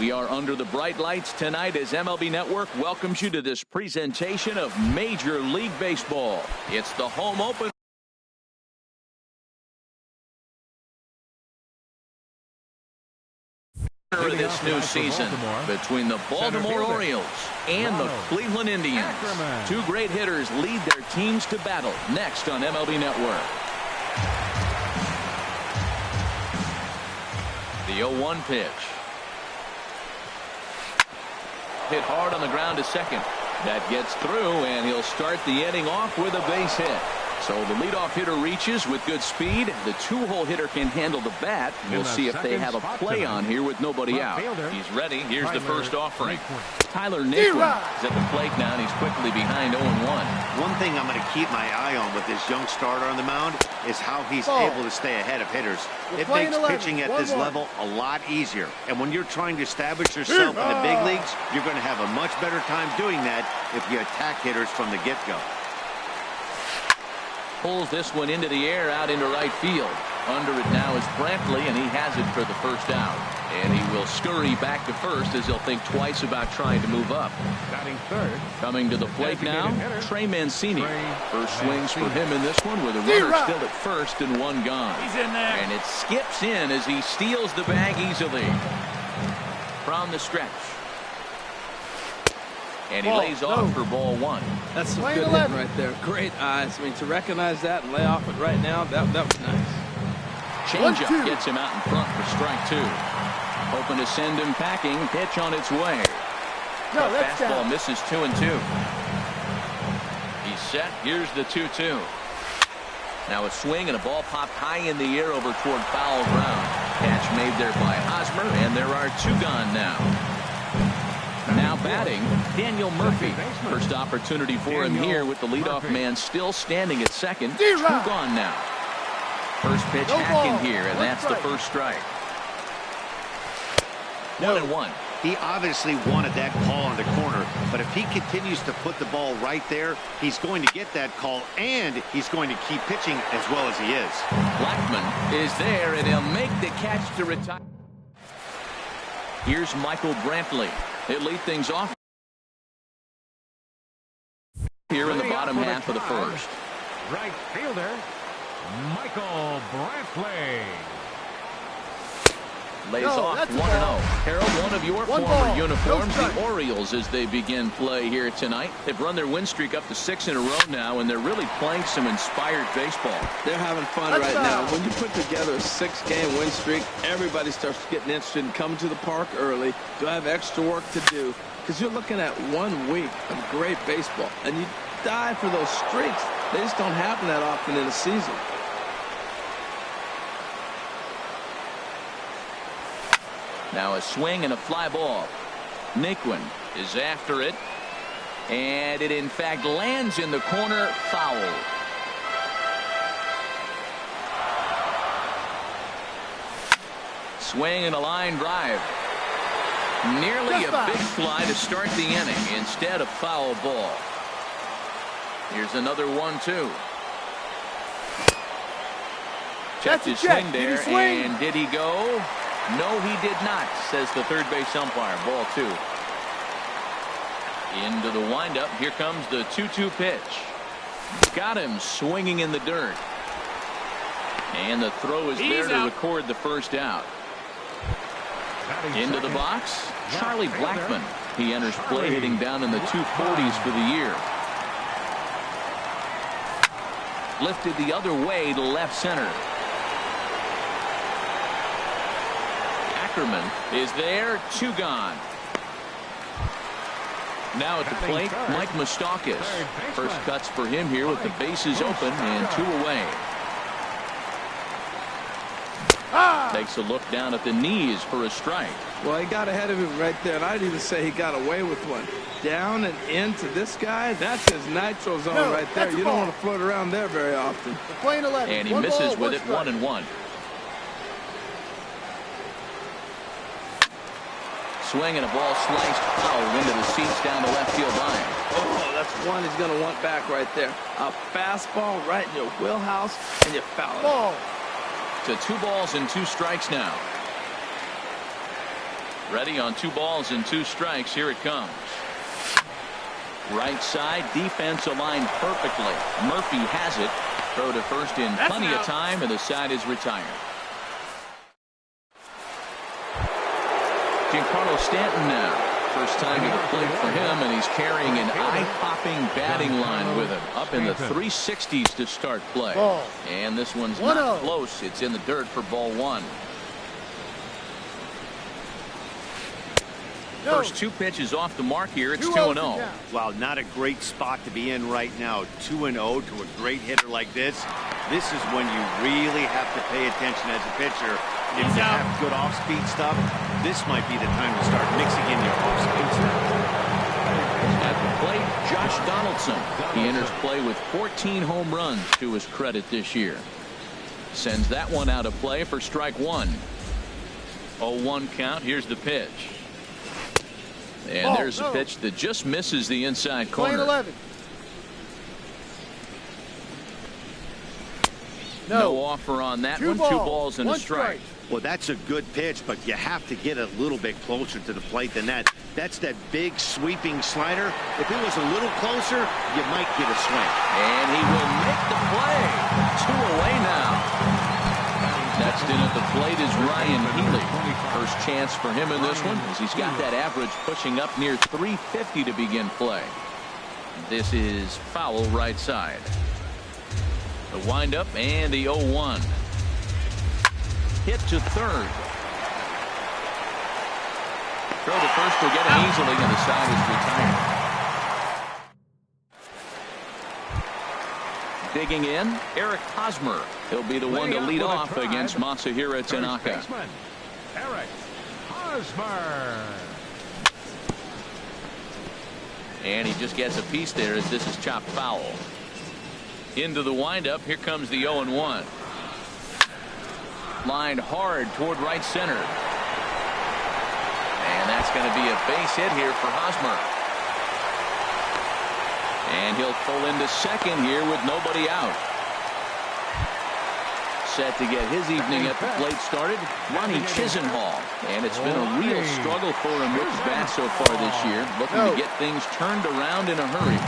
We are under the bright lights tonight as MLB Network welcomes you to this presentation of Major League Baseball. It's the home opener of this new season between the Baltimore Orioles and the Cleveland Indians. Two great hitters lead their teams to battle next on MLB Network. The 0-1 pitch. Hit hard on the ground to second. That gets through, and he'll start the inning off with a base hit. So the leadoff hitter reaches with good speed. The two-hole hitter can handle the bat. We'll see if they have a play on here with nobody out. He's ready. Here's the first offering. Tyler Naquin is at the plate now, and he's quickly behind 0-1. One thing I'm going to keep my eye on with this young starter on the mound is how he's able to stay ahead of hitters. It makes pitching at this level a lot easier. And when you're trying to establish yourself in the big leagues, you're going to have a much better time doing that if you attack hitters from the get-go. Pulls this one into the air out into right field. Under it now is Brantley, and he has it for the first out. And he will scurry back to first as he'll think twice about trying to move up. Batting third. Coming to the plate now, Trey Mancini. First swings for him in this one with a runner still at first and one gone. He's in there. And it skips in as he steals the bag easily. From the stretch. And he lays off for ball one. That's some good hitting right there. Great eyes. I mean, to recognize that and lay off it right now, that was nice. Changeup gets him out in front for strike two. Hoping to send him packing. Pitch on its way. Fastball misses 2-2. He's set. Here's the 2-2. Now a swing and a ball popped high in the air over toward foul ground. Catch made there by Hosmer, and there are two gone now. Now batting, Daniel Murphy. First opportunity for him here with the leadoff man still standing at second. Two gone now. First pitch hacking here, and that's the first strike. 1-1. He obviously wanted that call in the corner, but if he continues to put the ball right there, he's going to get that call, and he's going to keep pitching as well as he is. Blackman is there, and he'll make the catch to retire. Here's Michael Brantley. He'll lead things off here in the bottom half of the first. Right fielder, Michael Brantley. Lays off 1-0. Harold, one of your former uniforms, the Orioles, as they begin play here tonight. They've run their win streak up to 6 in a row now, and they're really playing some inspired baseball. They're having fun right now. When you put together a 6-game win streak, everybody starts getting interested in coming to the park early. Do I have extra work to do? Because you're looking at 1 week of great baseball, and you die for those streaks. They just don't happen that often in a season. Now a swing and a fly ball. Naquin is after it. And it in fact lands in the corner, foul. Swing and a line drive. Nearly a big fly to start the inning. Instead, a foul ball. Here's another 1-2. Checked his swing there, and did he go? No, he did not, says the third base umpire. Ball 2. Into the windup. Here comes the 2-2 pitch. Got him swinging in the dirt. And the throw is there to record the first out. Into the box, Charlie Blackman. He enters play hitting down in the 240s for the year. Lifted the other way to left center. Ackerman is there, 2 gone. Now at the plate, Mike Moustakas. First cuts for him here with the bases open and 2 away. Takes a look down at the knees for a strike. Well, he got ahead of him right there, and I'd even say he got away with one. Down and into this guy, that's his nitro zone right there. You don't want to float around there very often. And he misses with it, 1-1. Swing and a ball sliced foul into the seats down the left field line. Oh, that's one he's going to want back right there. A fastball right in your wheelhouse, and you foul it. To 2 balls and 2 strikes now. Ready on 2 balls and 2 strikes. Here it comes. Right side, defense aligned perfectly. Murphy has it. Throw to first in plenty of time, and the side is retired. Giancarlo Stanton now. First time to the plate for him, and he's carrying an eye-popping batting line with him. Up in the 360s to start play. And this one's not close. It's in the dirt for ball 1. First 2 pitches off the mark here. It's 2-0. Wow, not a great spot to be in right now. 2-0 to a great hitter like this. This is when you really have to pay attention as a pitcher. If you have good off-speed stuff, this might be the time to start mixing in your off-speed stuff. At the plate, Josh Donaldson. He enters play with 14 home runs to his credit this year. Sends that one out of play for strike 1. 0-1 count. Here's the pitch. And there's a pitch that just misses the inside corner. 11. No offer on that one. 2 balls and a strike. Well, that's a good pitch, but you have to get a little bit closer to the plate than that. That's that big sweeping slider. If it was a little closer, you might get a swing. And he will make the play. 2 away now. Next in at the plate is Ryan Healy. First chance for him in this one, as he's got that average pushing up near 350 to begin play. This is foul right side. The windup and the 0-1. Hit to third. Throw to first will get it easily, and the side is retired. Digging in, Eric Hosmer. He'll be the one to lead off against Masahiro Tanaka. Eric Hosmer. And he just gets a piece there as this is chopped foul. Into the windup. Here comes the 0-1. Lined hard toward right center. And that's going to be a base hit here for Hosmer. And he'll pull into second here with nobody out. Set to get his evening at the plate started, Ronnie Chisenhall. And it's been a real struggle for him with the bat so far this year. Looking to get things turned around in a hurry.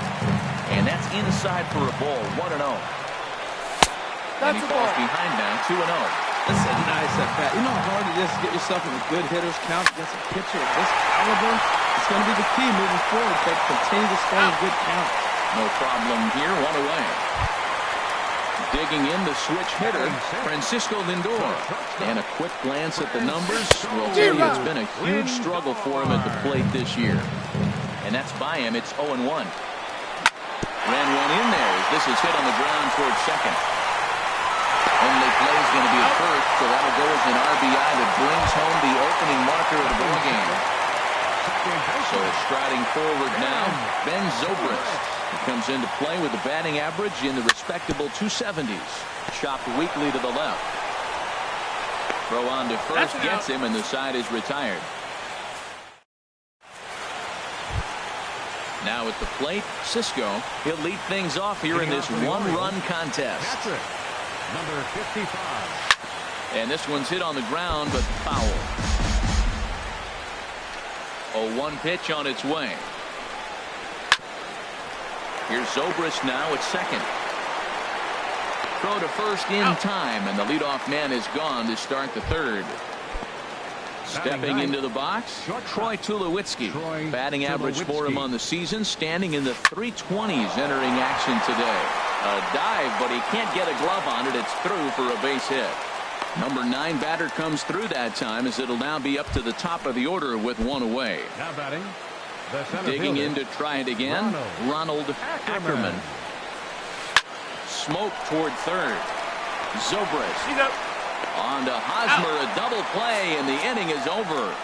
And that's inside for a ball. 1-0. And he falls behind now. 2-0. That's a nice at bat. You know how hard it is to get yourself in a good hitter's count against a pitcher of this caliber? It's going to be the key moving forward. But continue to stay in good count. No problem here. 1 away. Digging in the switch hitter, Francisco Lindor. And a quick glance at the numbers will tell you it's been a huge struggle for him at the plate this year. And that's by him. It's 0-1. Ran one in there as this is hit on the ground towards second. Only play is going to be at first, so that'll go as an RBI that brings home the opening marker of the ball game. So striding forward now, Ben Zobrist. He comes into play with a batting average in the respectable 270s. Chopped weakly to the left. Throw on to first gets him, and the side is retired. Now at the plate, Cisco. He'll lead things off here in this one-run contest. That's it. Number 55. And this one's hit on the ground, but foul. 0-1 pitch on its way. Here's Zobrist now at second. Throw to first in time, and the leadoff man is gone to start the third. Stepping into the box, Troy Tulowitzki. Batting average for him on the season, standing in the 320s entering action today. A dive, but he can't get a glove on it. It's through for a base hit. Number 9 batter comes through that time, as it'll now be up to the top of the order with 1 away. Now batting, the center digging fielder, in to try it again, Ronald Ackerman. Smoke toward third. Zobrist. On to Hosmer, a double play, and the inning is over.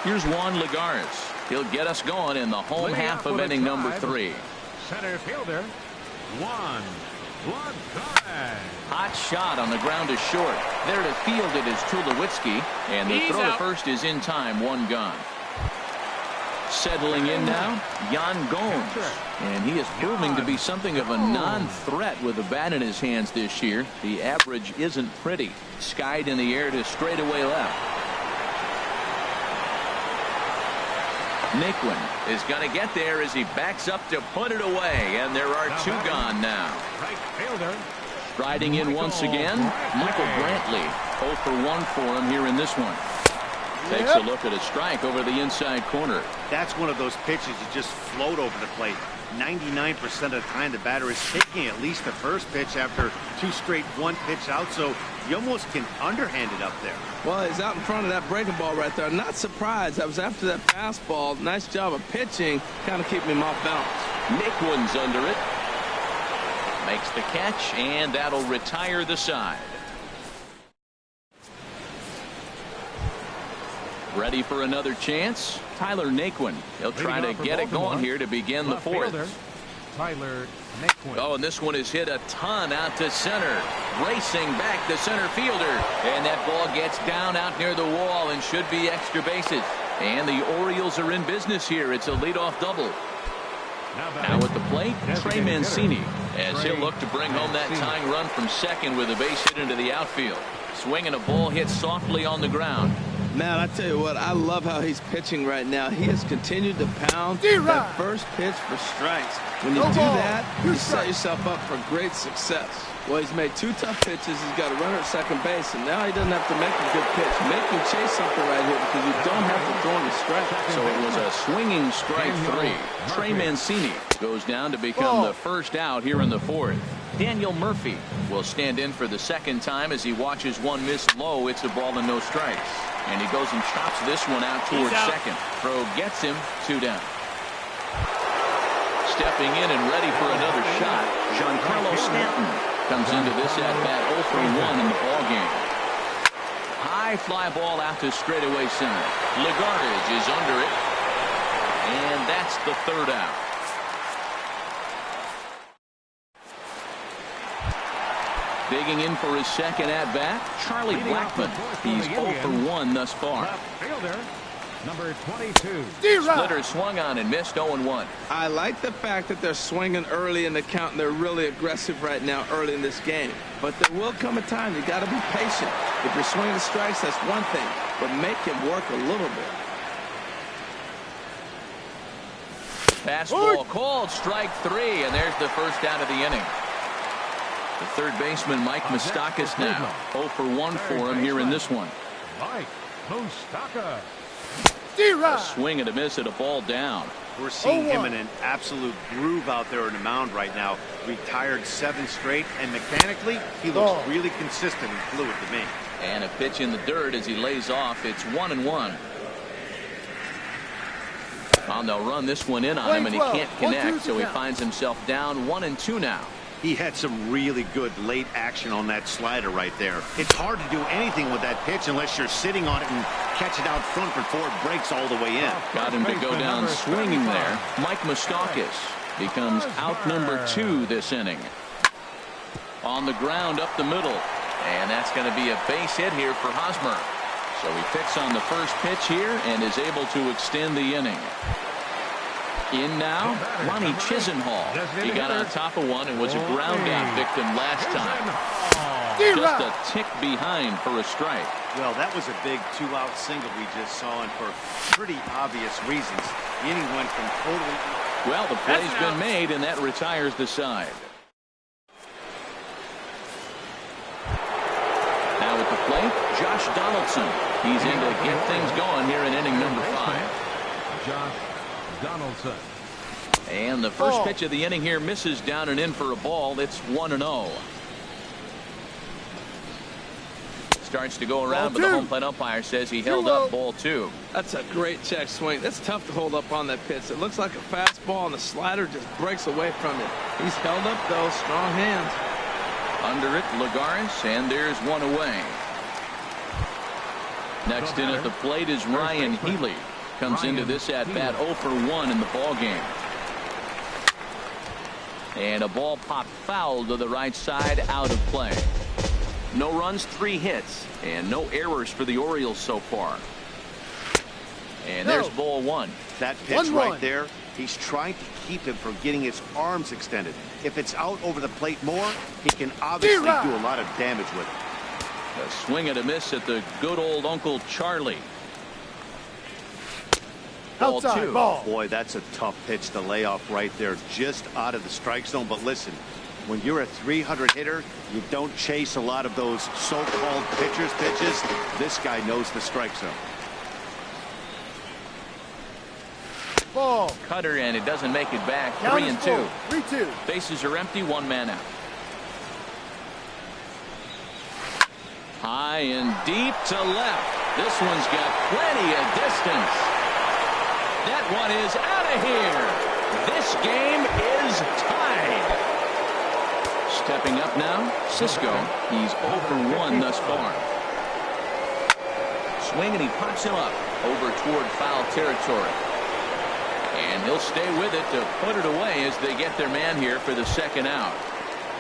Here's Juan Lagares. He'll get us going in the home half of inning number 3. Center fielder, Juan Lagares. Hot shot on the ground is short. There to field it is Tulowitzki, and the throw to first is in time. 1 gone. Settling in now, Jan Gomes. And he is proving to be something of a non-threat with the bat in his hands this year. The average isn't pretty. Skied in the air to straightaway left. Naquin is going to get there as he backs up to put it away. And there are two gone now. Right fielder. Striding in once again, Michael Brantley. 0 for 1 for him here in this one. Takes a look at a strike over the inside corner. That's one of those pitches that just float over the plate. 99% of the time the batter is taking at least the first pitch after 2 straight 1-pitch out, so you almost can underhand it up there. Well, he's out in front of that breaking ball right there. Not surprised. I was after that fastball. Nice job of pitching, kind of keeping him off balance. Naquin's under it. Makes the catch, and that'll retire the side. Ready for another chance? Tyler Naquin. He'll try to get it going here to begin the fourth. Tyler Naquin. Oh, and this one is hit a ton out to center. Racing back the center fielder. And that ball gets down out near the wall and should be extra bases. And the Orioles are in business here. It's a leadoff double. Now at the plate, Trey Mancini, as he'll look to bring home that tying run from second with a base hit into the outfield. Swinging a ball hit softly on the ground. Man, I tell you what, I love how he's pitching right now. He has continued to pound that first pitch for strikes. When you do that, you set yourself up for great success. Well, he's made 2 tough pitches. He's got a runner at second base, and now he doesn't have to make a good pitch. Make him chase something right here because you don't have to throw him a strike. So it was a swinging strike 3. Trey Mancini goes down to become the first out here in the fourth. Daniel Murphy will stand in for the second time as he watches one miss low. It's a ball and no strikes. And he goes and chops this one out towards second. Throw gets him, 2 down. Stepping in and ready for another shot, Giancarlo Stanton comes into this at bat 0 for 1 in the ball game. High fly ball out to straightaway center. Legardage is under it, and that's the 3rd out. Digging in for his second at bat, Charlie Blackmon. He's 0 for 1 thus far. Fielder, number 22. Splitter swung on and missed 0-1. I like the fact that they're swinging early in the count and they're really aggressive right now early in this game. But there will come a time you got to be patient. If you're swinging strikes, that's one thing, but make him work a little bit. Fastball called, strike 3, and there's the first out of the inning. The third baseman, Mike Moustakas, now 0 for 1 for him here in this one. Mike Moustakas. A swing and a miss at a ball down. We're seeing him in an absolute groove out there on the mound right now. Retired 7 straight, and mechanically, he looks really consistent and fluid to me. And a pitch in the dirt as he lays off. It's 1-1. And they'll run this one in on him, and he can't connect, so he finds himself down 1-2 now. He had some really good late action on that slider right there. It's hard to do anything with that pitch unless you're sitting on it and catch it out front before it breaks all the way in. Got him to go down swinging there. Mike Moustakas becomes out number 2 this inning. On the ground up the middle. And that's going to be a base hit here for Hosmer. So he picks on the first pitch here and is able to extend the inning. In now, Ronnie Chisenhall. He got on top of one and was a ground out victim last time. Just a tick behind for a strike. Well, that was a big 2-out single we just saw, and for pretty obvious reasons. The inning went from totally... Well, the play's been made, and that retires the side. Now at the plate, Josh Donaldson. He's in to get things going here in inning number 5. Josh Donaldson. And the first pitch of the inning here misses down and in for a ball. It's 1-0. Starts to go around, but the home plate umpire says he held up ball 2. That's a great check swing. That's tough to hold up on that pitch. It looks like a fastball, and the slider just breaks away from it. He's held up, though. Strong hands. Under it, Lagares, and there's one away. Next in at the plate is Ryan Healy. Comes into this at bat 0 for 1 in the ball game. And a ball popped foul to the right side, out of play. No runs, 3 hits, and no errors for the Orioles so far. And there's ball one. That pitch right there, he's trying to keep him from getting his arms extended. If it's out over the plate more, he can obviously do a lot of damage with it. A swing and a miss at the good old Uncle Charlie. Ball Outside, two. ball. Boy, that's a tough pitch to lay off right there, just out of the strike zone. But listen, when you're a 300 hitter, you don't chase a lot of those so-called pitcher's pitches. This guy knows the strike zone. Ball. Cutter, and it doesn't make it back. Count 3-2. 3-2. Bases are empty, one man out. High and deep to left. This one's got plenty of distance. That one is out of here. This game is tied. Stepping up now, Cisco. He's 0 for 1 thus far. Swing, and he pops him up over toward foul territory. And he'll stay with it to put it away as they get their man here for the second out.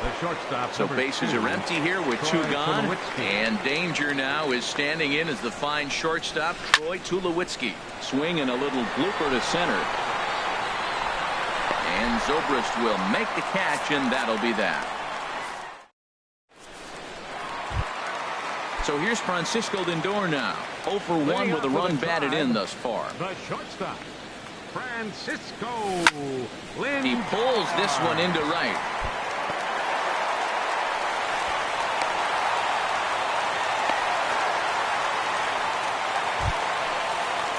The shortstop. So bases are empty here with two gone. And danger now is standing in as the fine shortstop, Troy Tulowitzki. Swing and a little blooper to center. And Zobrist will make the catch, and that'll be that. So here's Francisco Lindor now. 0 for 1 with a run batted in thus far. The shortstop, Francisco Lindor. He pulls this one into right.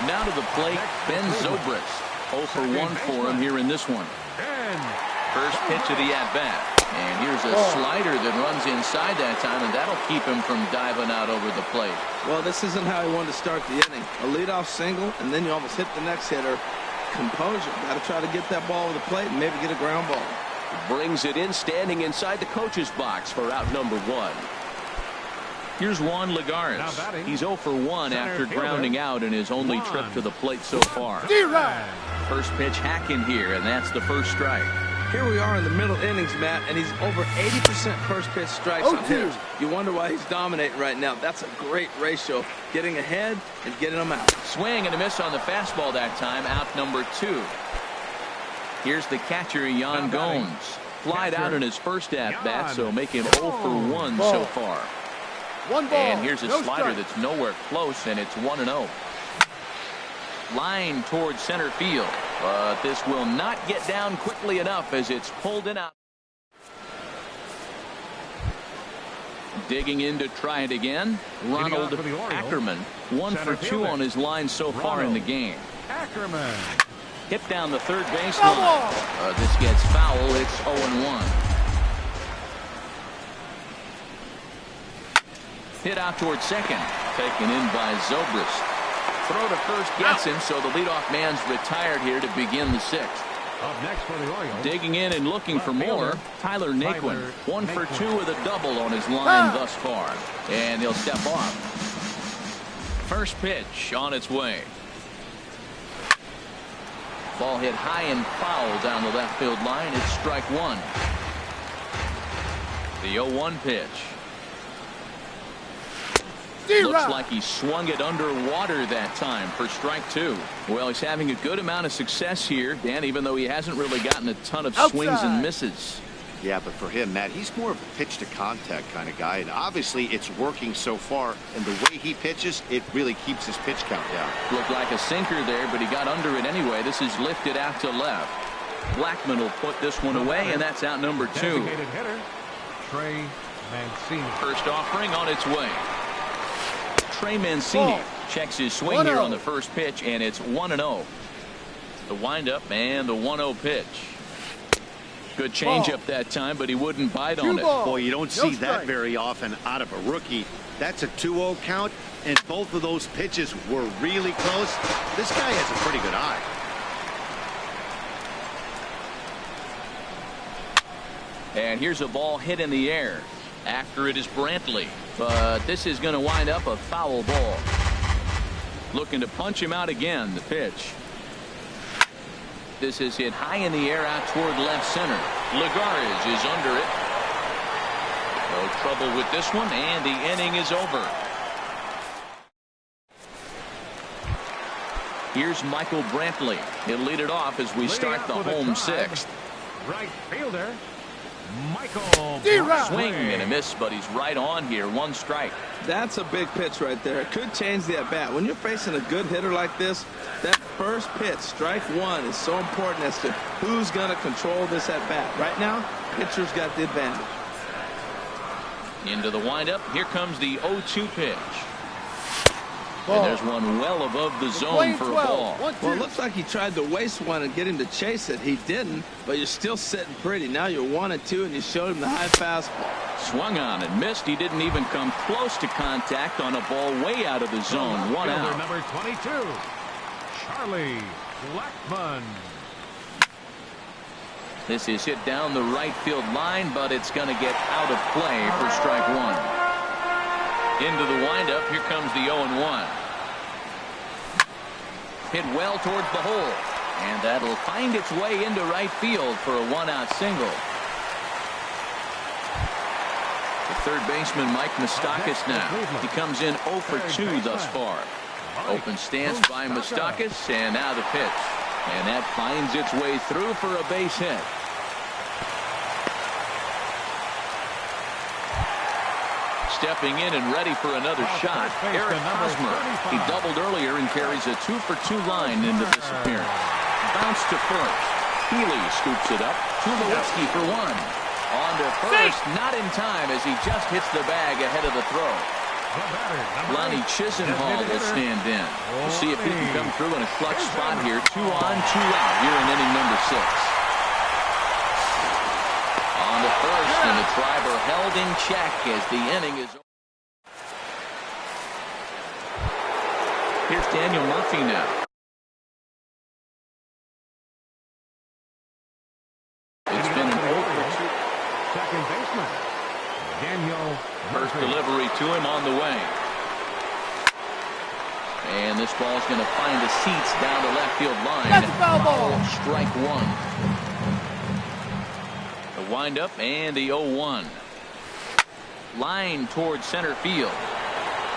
Now to the plate, Ben Zobrist. 0 for 1 for him here in this one. First pitch of the at-bat. And here's a slider that runs inside that time, and that'll keep him from diving out over the plate. Well, this isn't how he wanted to start the inning. A leadoff single, and then you almost hit the next hitter. Composure. Got to try to get that ball over the plate and maybe get a ground ball. Brings it in, standing inside the coach's box for out number 1. Here's Juan Lagares. He's 0 for 1 after grounding out in his only trip to the plate so far. First pitch hacking here, and that's the first strike. Here we are in the middle innings, Matt, and he's over 80% first pitch strikes on hitters. You wonder why he's dominating right now. That's a great ratio. Getting ahead and getting them out. Swing and a miss on the fastball that time. Out number 2. Here's the catcher, Yan Gomes. Flied out in his first at-bat, so make him 0 for 1 so far. One ball. And here's a slider that's nowhere close, and it's 1-0. Line towards center field, but this will not get down quickly enough as it's pulled in out. Digging in to try it again, Ronald Ackerman. 1 for 2 on his line so far in the game. Ackerman. Hit down the third baseline. This gets foul. It's 0-1. Hit out towards second. Taken in by Zobrist. Throw to first gets him, so the leadoff man's retired here to begin the 6th. Up next for the Orioles. Digging in and looking for more, Tyler Naquin. 1 for 2 with a double on his line thus far. And he'll step off. First pitch on its way. Ball hit high and foul down the left field line. It's strike 1. The 0-1 pitch. Looks like he swung it underwater that time for strike 2. Well, he's having a good amount of success here, Dan, even though he hasn't really gotten a ton of swings and misses. Yeah, but for him, Matt, he's more of a pitch-to-contact kind of guy, and obviously it's working so far, and the way he pitches, it really keeps his pitch count down. Looked like a sinker there, but he got under it anyway. This is lifted out to left. Blackman will put this one away, and that's out number 2. Designated hitter, Trey Mancini. First offering on its way. Trey Mancini checks his swing here on the first pitch, and it's 1-0. The windup and the 1-0 pitch. Good changeup that time, but he wouldn't bite on it. Boy, you don't see that very often out of a rookie. That's a 2-0 count, and both of those pitches were really close. This guy has a pretty good eye. And here's a ball hit in the air. After it is Brantley, but this is going to wind up a foul ball. Looking to punch him out again. The pitch. This is hit high in the air out toward left center. Lagares is under it. No trouble with this one, and the inning is over. Here's Michael Brantley. He'll lead it off as we start the home sixth. Right fielder, Michael. Swing and a miss, but he's right on here. One strike. That's a big pitch right there. It could change the at-bat. When you're facing a good hitter like this, that first pitch, strike one, is so important as to who's going to control this at-bat. Right now, pitcher's got the advantage. Into the windup. Here comes the 0-2 pitch. And there's one well above the zone for a ball. Well, it looks like he tried to waste one and get him to chase it. He didn't, but you're still sitting pretty. Now you're 1-2, and you showed him the high fastball. Swung on and missed. He didn't even come close to contact on a ball way out of the zone. One out. Number 22, Charlie Blackmon. This is hit down the right field line, but it's going to get out of play for strike one. Into the windup. Here comes the 0-1. Hit well towards the hole, and that'll find its way into right field for a one-out single. The third baseman, Mike Moustakas, now. He comes in 0 for 2 thus far. Open stance by Moustakas, and now the pitch. And that finds its way through for a base hit. Stepping in and ready for another shot, Eric Hosmer. He doubled earlier and carries a 2 for 2 line into this appearance. Bounce to first. Healy scoops it up. Tulowitzki for one. On to first, not in time as he just hits the bag ahead of the throw. Lonnie Chisenhall will stand in. We'll see if he can come through in a clutch spot here. 2 on, 2 out here in inning number 6. On to first, and the driver held in check as the inning is over. Here's Daniel Murphy now. It's been an 0 for 2. Second baseman, Daniel First Murphy. delivery to him on the way. And this ball's going to find the seats down the left field line. That's a foul ball. Strike one. The windup and the 0-1. Line towards center field.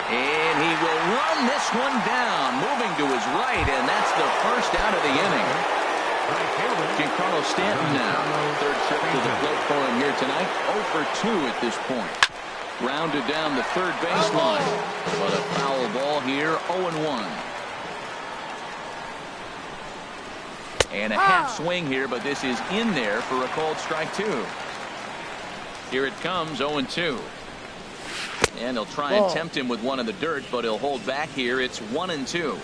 And he will run this one down, moving to his right, and that's the first out of the inning. Giancarlo Stanton now. Third trip to the plate for him here tonight. 0 for 2 at this point. Rounded down the third baseline. But a foul ball here, 0-1. And a half swing here, but this is in there for a called strike 2. Here it comes, 0-2. And they'll try and tempt him with one in the dirt, but he'll hold back here. It's 1-2.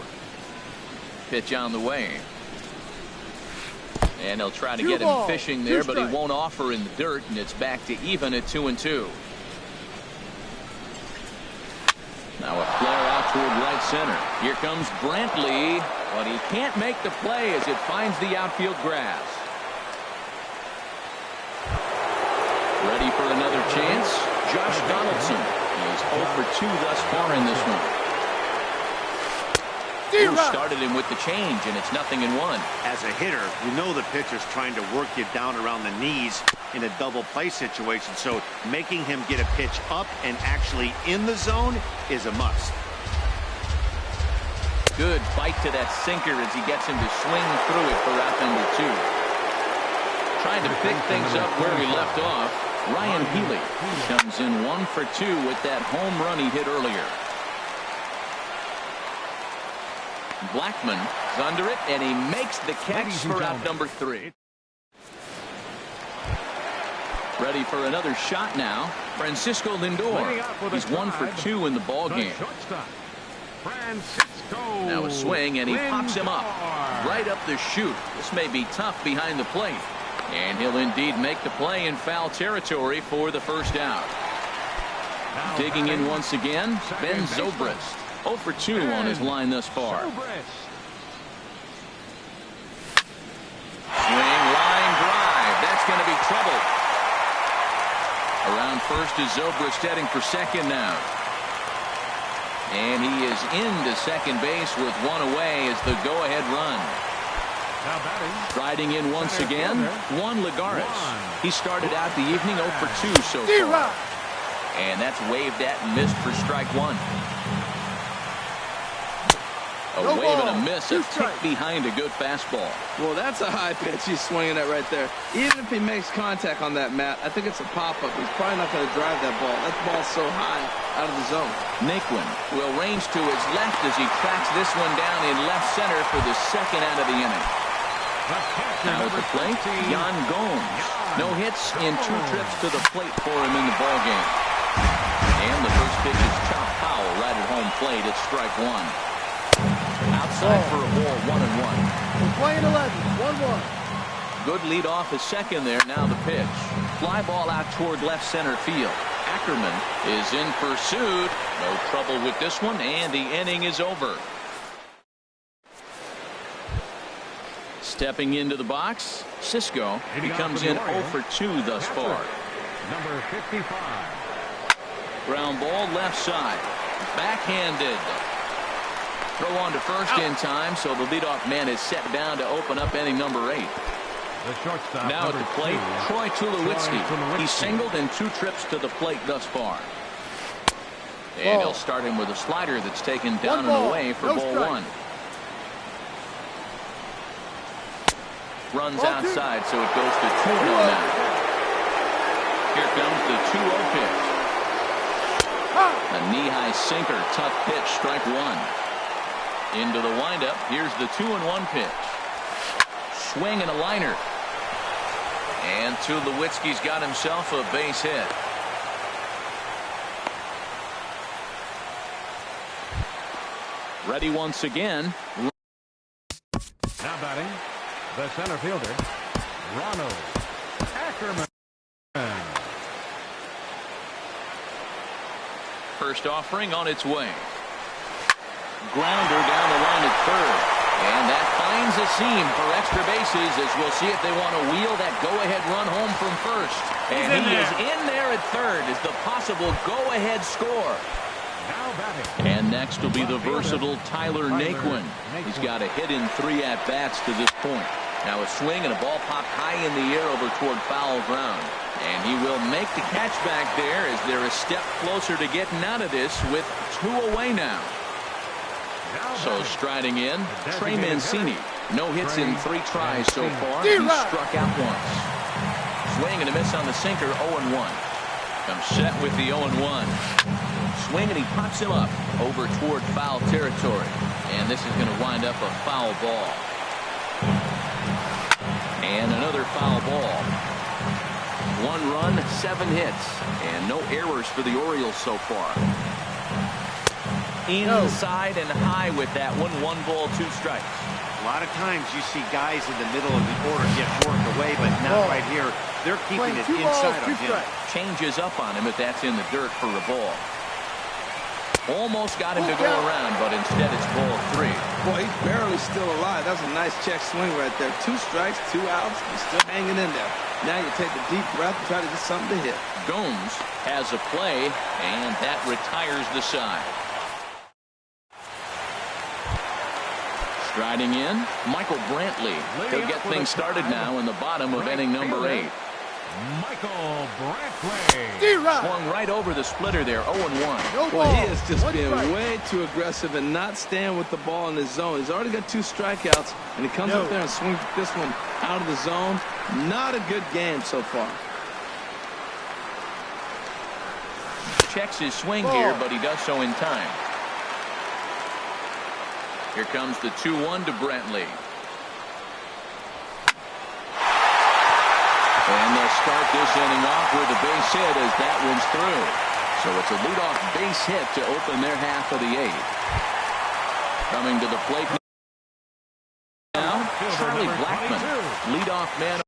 Pitch on the way. And they'll try to get him fishing there, but he won't offer in the dirt, and it's back to even at 2-2. Now a flare out toward right center. Here comes Brantley, but he can't make the play as it finds the outfield grass. Ready for another chance? Josh Donaldson. He's 0 for 2 thus far in this one. Who started him with the change, and it's 0-1. As a hitter, you know the pitcher's trying to work you down around the knees in a double play situation, so making him get a pitch up and actually in the zone is a must. Good bite to that sinker as he gets him to swing through it for out number 2. Trying to pick things up where he left off. Ryan Healy comes in 1 for 2 with that home run he hit earlier. Blackmon is under it, and he makes the catch for out number 3. Ready for another shot now. Francisco Lindor. He's 1 for 2 in the ball game. Now a swing, and he pops him up right up the chute. This may be tough behind the plate. And he'll indeed make the play in foul territory for the first out. Digging in once again, Ben Zobrist. 0 for 2 on his line thus far. Swing, line drive. That's going to be trouble. Around first is Zobrist heading for second now. And he is into second base with one away as the go-ahead run. Riding in once again, Juan Lagares. He started out the evening 0 for 2 so far. And that's waved at and missed for strike 1. A No wave and a ball. miss. A Two tick strikes. behind a good fastball. Well, that's a high pitch he's swinging at right there. Even if he makes contact on that, Matt, I think it's a pop-up. He's probably not going to drive that ball. That ball's so high out of the zone. Naquin will range to his left as he tracks this one down in left center for the second out of the inning. Now at the plate, Yan Gomes. No hits in 2 trips to the plate for him in the ballgame. And the first pitch is chopped foul right at home plate. It's strike 1. Outside for a ball, 1-1. We're playing 11, 1-1. Good lead off his second there. Now the pitch. Fly ball out toward left center field. Ackerman is in pursuit. No trouble with this one, and the inning is over. Stepping into the box, Cisco. He comes in 0 for 2 thus far. Number 55. Ground ball left side. Backhanded. Throw on to first in time, so the leadoff man is set down to open up inning number 8. The shortstop. Now at the plate, Troy Tulowitzki. He's singled in 2 trips to the plate thus far. And he'll start him with a slider that's taken down and away for ball 1. Runs outside, so it goes to 2-0 now. Here comes the 2-0 pitch. A knee-high sinker, tough pitch, strike 1. Into the windup, here's the 2-1 pitch. Swing and a liner. And Tulowitzki's got himself a base hit. Ready once again. Now batting, the center fielder, Ronald Ackerman. First offering on its way. Grounder down the line at third. And that finds a seam for extra bases, as we'll see if they want to wheel that go-ahead run home from first. And he is in there at third as the possible go-ahead score. Now batting. And next will be the versatile Tyler Naquin. He's got a hit in 3 at-bats to this point. Now a swing and a ball popped high in the air over toward foul ground. And he will make the catch back there as they're a step closer to getting out of this with 2 away now. So striding in, Trey Mancini. No hits in 3 tries so far. He struck out once. Swing and a miss on the sinker, 0-1. Comes set with the 0-1. Swing and he pops him up over toward foul territory. And this is going to wind up a foul ball. And another foul ball. 1 run, 7 hits. And no errors for the Orioles so far. Inside and high with that one. 1 ball, 2 strikes. A lot of times you see guys in the middle of the order get worked away, but not right here. They're keeping it inside on him. Changes up on him if that's in the dirt for a ball. Almost got him to go around, but instead it's ball 3. Boy, he's barely still alive. That's a nice check swing right there. 2 strikes, 2 outs. He's still hanging in there. Now you take a deep breath and try to get something to hit. Gomes has a play, and that retires the side. Striding in, Michael Brantley. He'll get things started now in the bottom of inning number 8. Michael Brantley. Swung right over the splitter there, 0-1. Well, he is just being way too aggressive and not staying with the ball in his zone. He's already got 2 strikeouts, and he comes up there and swings this one out of the zone. Not a good game so far. Checks his swing here, but he does so in time. Here comes the 2-1 to Brantley. And they'll start this inning off with a base hit as that one's through. So it's a leadoff base hit to open their half of the 8th. Coming to the plate now, Charlie Blackmon, leadoff man.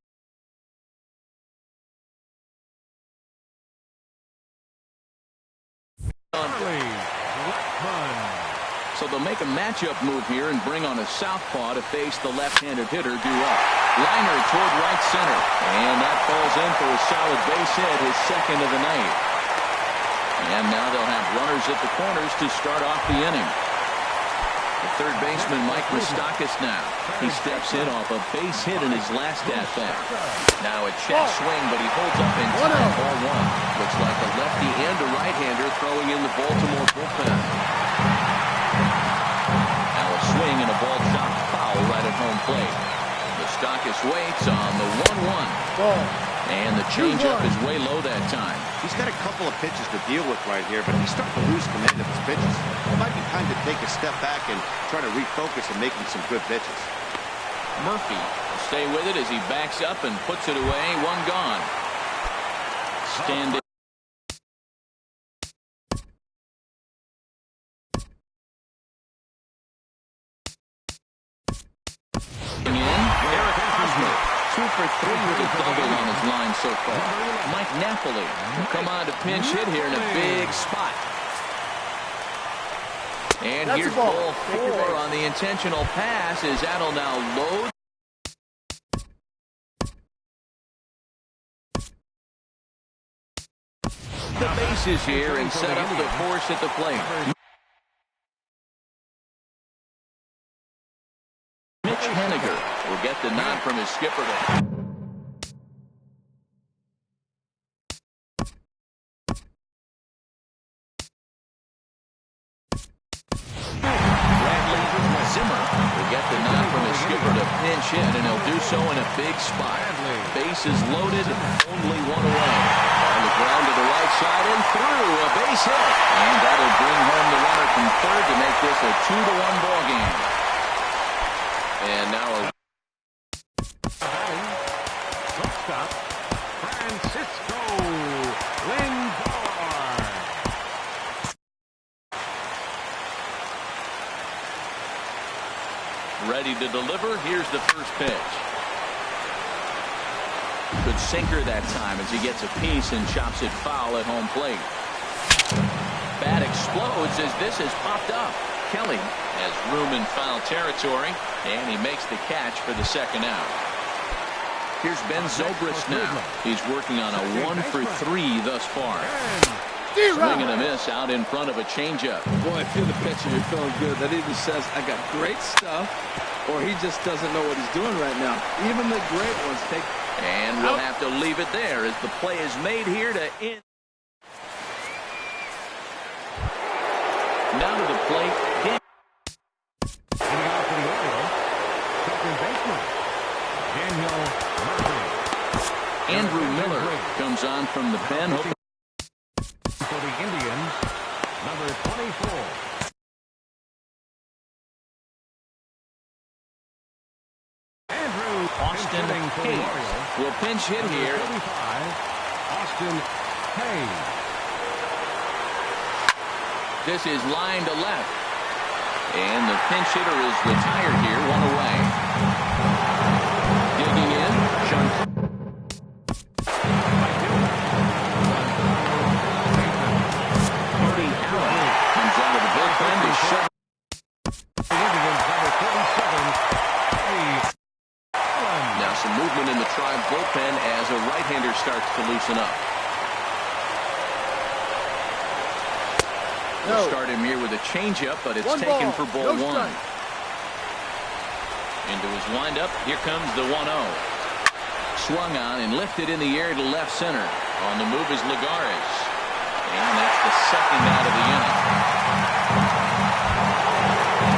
So they'll make a matchup move here and bring on a southpaw to face the left-handed hitter due up. Liner toward right center. And that falls in for a solid base hit, his second of the night. And now they'll have runners at the corners to start off the inning. The third baseman, Mike Moustakas now. He steps in off a base hit in his last at-bat. Now a check swing, but he holds up in time. Ball 1. Looks like a lefty and a right-hander throwing in the Baltimore bullpen. waits on the 1-1. Ball. And the changeup is way low that time. He's got a couple of pitches to deal with right here, but he's starting to lose command of his pitches. It might be time to take a step back and try to refocus and making some good pitches. Murphy will stay with it as he backs up and puts it away. One gone. Standing. Two for three with a double on his line so far. Mike Napoli will come on to pinch hit here in a big spot. And That's here's ball 4 on the intentional pass as that'll now load. The bases here and set up the force at the plate. Mitch Henniger will get the nod from his skipper. Zimmer will get the nod from his skipper to pinch hit, and he'll do so in a big spot. Bases loaded, only one away. On the ground to the right side and through, a base hit. And that'll bring home the runner from third to make this a 2-1 ball game. And now a shortstop, Francisco Lindor. ready to deliver. Here's the first pitch. Good sinker that time as he gets a piece and chops it foul at home plate. Bat explodes as this has popped up. Kelly has room in foul territory, and he makes the catch for the second out. Here's Ben Zobrist now. He's working on a 1-for-3 thus far. Swing and a miss out in front of a changeup. Boy, if you're the pitcher, you're feeling good. That either says, I got great stuff, or he just doesn't know what he's doing right now. Even the great ones take... And we'll have to leave it there as the play is made here to end. Now to the plate. Coming out from the Orioles, second baseman, Daniel Murphy. Andrew Miller comes on from the pen. For the Indians, number 24. Andrew Austin Hayes will pinch hit here. 35, Austin Hayes. This is line to left. And the pinch hitter is retired here, one away. Digging in, Sean. Cody Allen comes out of the bullpen to shut. The Indians, number 37, Allen. Now some movement in the Tribe bullpen as a right-hander starts to loosen up. We'll start him here with a changeup, but it's taken for ball one. Into his windup, here comes the 1-0. Swung on and lifted in the air to left center. On the move is Lagares. And that's the second out of the inning.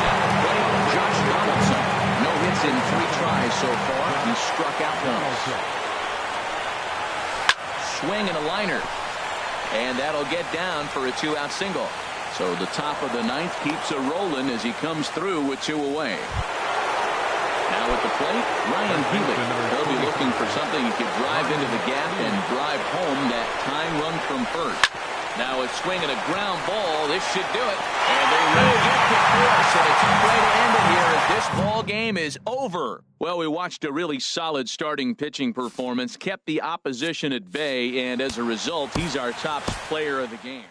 Now to play, Josh Donaldson. No hits in 3 tries so far. He struck out once. Swing and a liner. And that'll get down for a 2-out single. So the top of the 9th keeps it rolling as he comes through with 2 away. Now at the plate, Ryan Healy. He'll be looking for something he could drive into the gap and drive home that tying run from first. Now a swing and a ground ball. This should do it. And they really get the force, and it's a way to end it here as this ball game is over. Well, we watched a really solid starting pitching performance, kept the opposition at bay, and as a result, he's our top player of the game.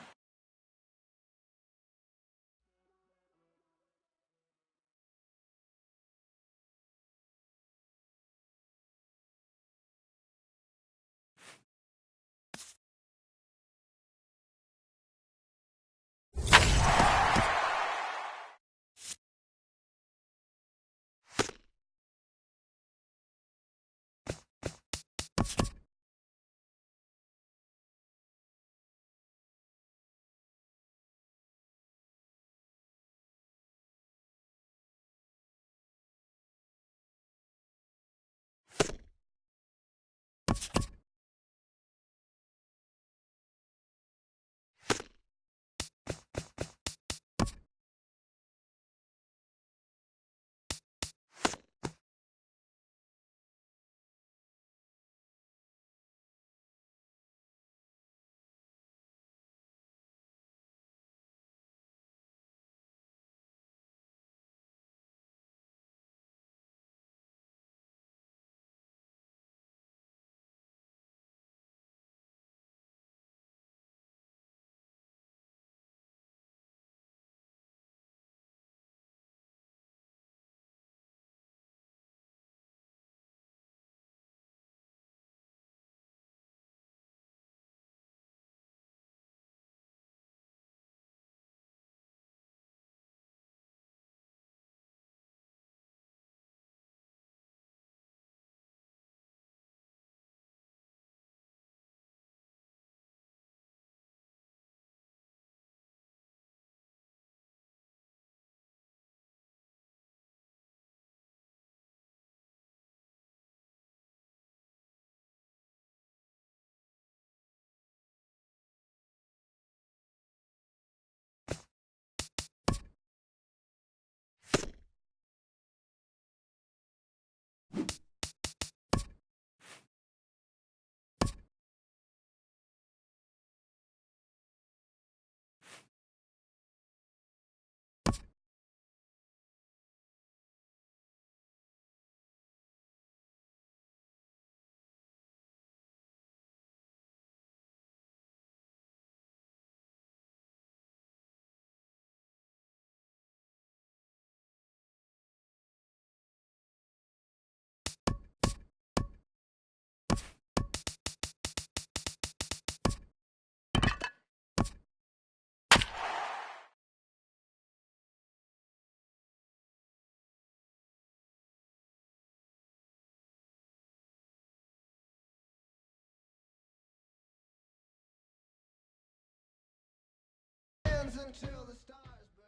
Until the stars burn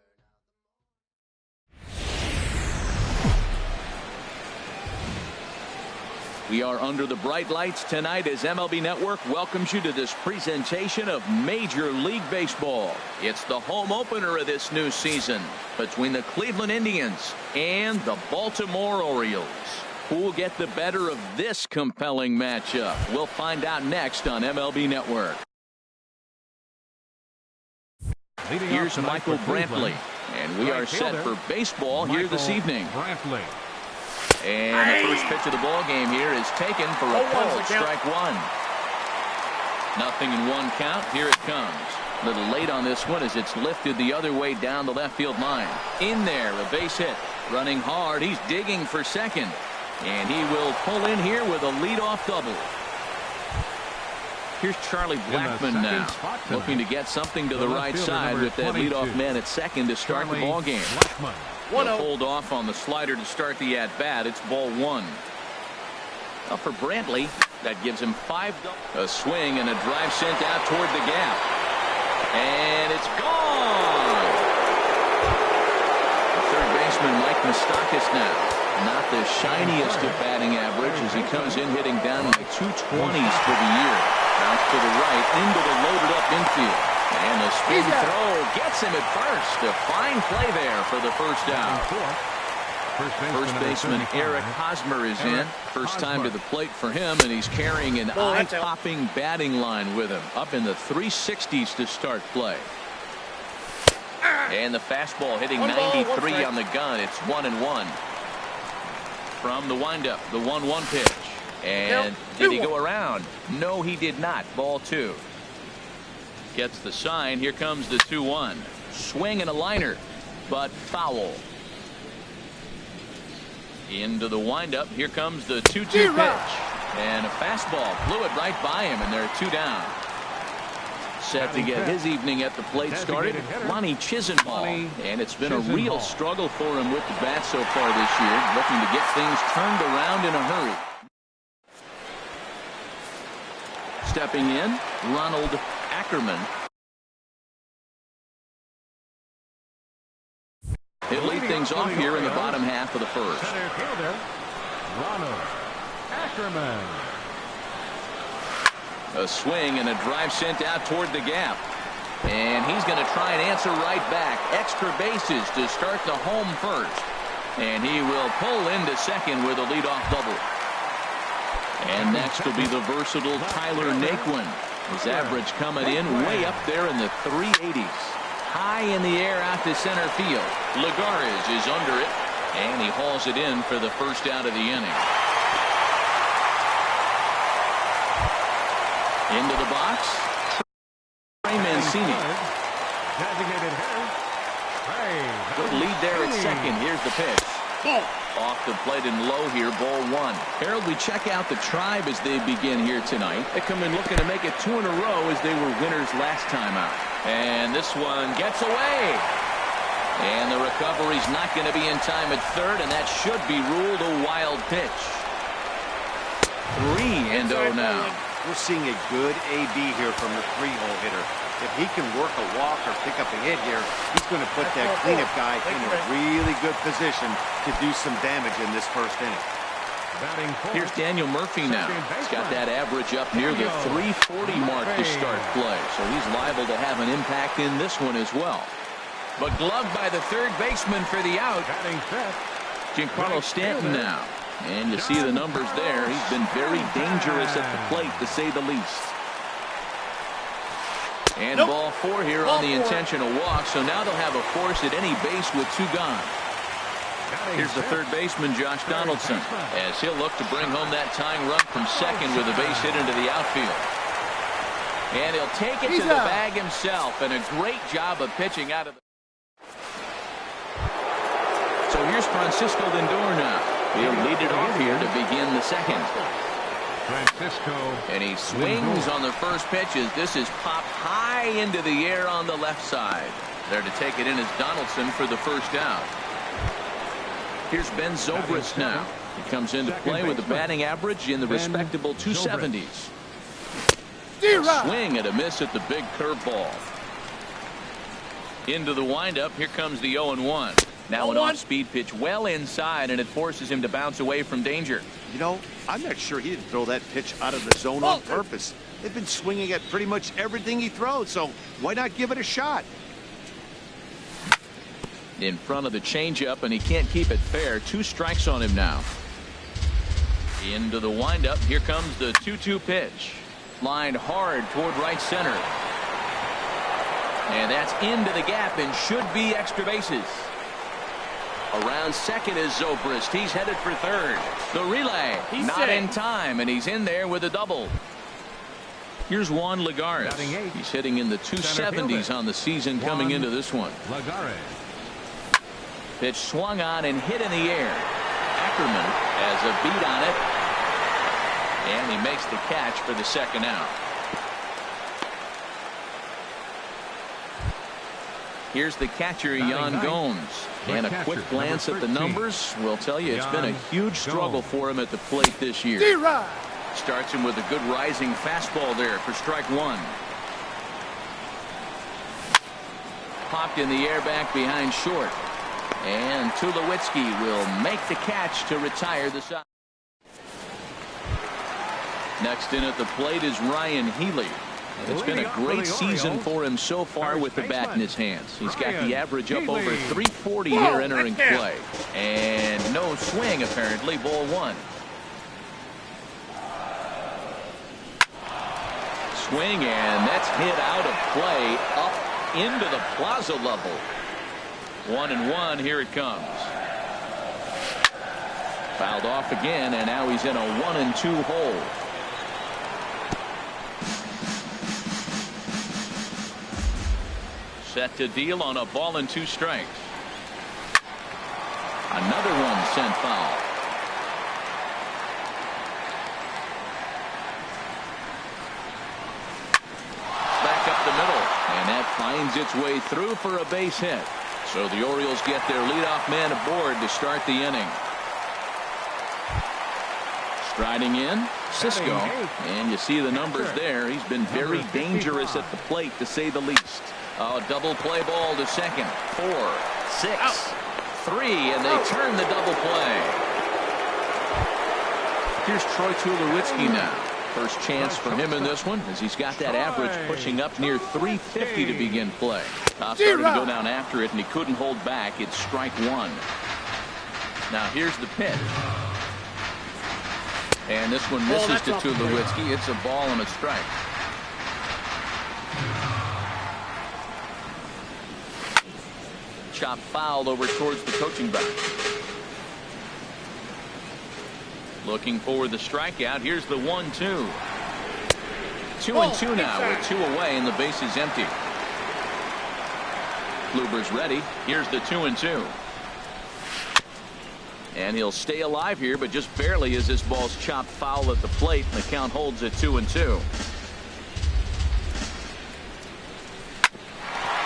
out. We are under the bright lights tonight as MLB Network welcomes you to this presentation of Major League Baseball. It's the home opener of this new season between the Cleveland Indians and the Baltimore Orioles. Who will get the better of this compelling matchup? We'll find out next on MLB Network. Here's Michael Brantley, and we are set for baseball here this evening. And the first pitch of the ball game here is taken for a ball, strike one. Nothing in one count. Here it comes. A little late on this one as it's lifted the other way down the left field line. In there, a base hit. Running hard. He's digging for second. And he will pull in here with a leadoff double. Here's Charlie Blackmon now, looking to get something to the right side with that leadoff man at second to start the ball game. He'll hold off on the slider to start the at-bat. It's ball one. Now for Brantley, that gives him 5. A swing and a drive sent out toward the gap. And it's gone. Third baseman Mike Moustakas now. Not the shiniest of batting average as he comes in hitting down in the 220s for the year. Out to the right into the loaded up infield. And the spin throw gets him at first. A fine play there for the first out. First baseman Eric Hosmer is in. First time to the plate for him, and he's carrying an eye-popping batting line with him. Up in the 360s to start play. And the fastball hitting 93 on the gun. It's 1-1. From the windup, the 1-1 pitch. And did he go around? No, he did not. Ball two. Gets the sign. Here comes the 2-1. Swing and a liner, but foul. Into the windup. Here comes the 2-2 pitch. And a fastball. Blew it right by him, and there are 2 down. Set to get his evening at the plate started, Lonnie Chisenball. And it's been a real struggle for him with the bat so far this year. Looking to get things turned around in a hurry. Stepping in, Ronald Ackerman. He'll lead things off here in the bottom half of the first. Center fielder, Ronald Ackerman. A swing and a drive sent out toward the gap. And he's going to try and answer right back. Extra bases to start the home first. And he will pull into second with a leadoff double. And next will be the versatile Tyler Naquin. His average coming in way up there in the 380s. High in the air out to center field. Lagares is under it. And he hauls it in for the first out of the inning. Into the box, Trey Mancini. Designated hitter. Good lead there at second. Here's the pitch. Off the plate and low here, ball one. Harold, we check out the Tribe as they begin here tonight. They come in looking to make it 2 in a row as they were winners last time out. And this one gets away. And the recovery's not going to be in time at third, and that should be ruled a wild pitch. 3-0 now. We're seeing a good AB here from the 3-hole hitter. If he can work a walk or pick up a hit here, he's going to put that cleanup guy in a really good position to do some damage in this first inning. Here's Daniel Murphy now. He's got that average up near the 340 mark to start play, so he's liable to have an impact in this one as well. But gloved by the third baseman for the out. Giancarlo Stanton now. And you see the numbers there. He's been very dangerous at the plate, to say the least. And ball 4 here on the intentional walk. So now they'll have a force at any base with 2 gone. Here's the third baseman, Josh Donaldson, as he'll look to bring home that tying run from second with a base hit into the outfield. And he'll take it to the bag himself. And a great job of pitching out of the... So here's Francisco Lindor now. He'll lead it off here to begin the second. Francisco. And he swings on the first pitch as this is popped high into the air on the left side. There to take it in is Donaldson for the first out. Here's Ben Zobrist now. He comes into play with a batting average in the respectable 270s. Swing and a miss at the big curveball. Into the windup. Here comes the 0-1. Now an off-speed pitch well inside, and it forces him to bounce away from danger. You know, I'm not sure he didn't throw that pitch out of the zone on purpose. They've been swinging at pretty much everything he throws, so why not give it a shot? In front of the changeup, and he can't keep it fair. 2 strikes on him now. Into the windup. Here comes the 2-2 pitch. Lined hard toward right center. And that's into the gap and should be extra bases. Around second is Zobrist. He's headed for third. The relay not in time, and he's in there with a double. Here's Juan Lagares. He's hitting in the 270s on the season coming into this one. Pitch swung on and hit in the air. Ackerman has a beat on it. And he makes the catch for the second out. Here's the catcher, Yan Gomes. And a quick glance at the numbers will tell you it's been a huge struggle for him at the plate this year. Starts him with a good rising fastball there for strike 1. Popped in the air back behind short. And Tulowitzki will make the catch to retire the side. Next in at the plate is Ryan Healy. It's been a great season for him so far with the bat in his hands. He's got the average up over 340 here entering play. And no swing apparently. Ball 1. Swing, and that's hit out of play up into the plaza level. 1-1. Here it comes. Fouled off again, and now he's in a 1-2 hole. Set to deal on a ball and 2 strikes. Another one sent foul. Back up the middle, and that finds its way through for a base hit. So the Orioles get their leadoff man aboard to start the inning. Striding in, Cisco, and you see the numbers there. He's been very dangerous at the plate, to say the least. A double play ball to second. 4, 6, 3, and they turn the double play. Here's Troy Tulowitzki now. First chance for him in this one, as he's got that average pushing up near 350 to begin play. Started to go down after it, and he couldn't hold back. It's strike one. Now here's the pitch. And this one misses to Tulowitzki. It's a ball and a strike. Chop foul over towards the coaching box. Looking for the strikeout. Here's the 1-2. 2-2 now with 2 away and the base is empty. Kluber's ready. Here's the 2-2. And he'll stay alive here, but just barely as this ball's chopped foul at the plate. And the count holds at 2-2.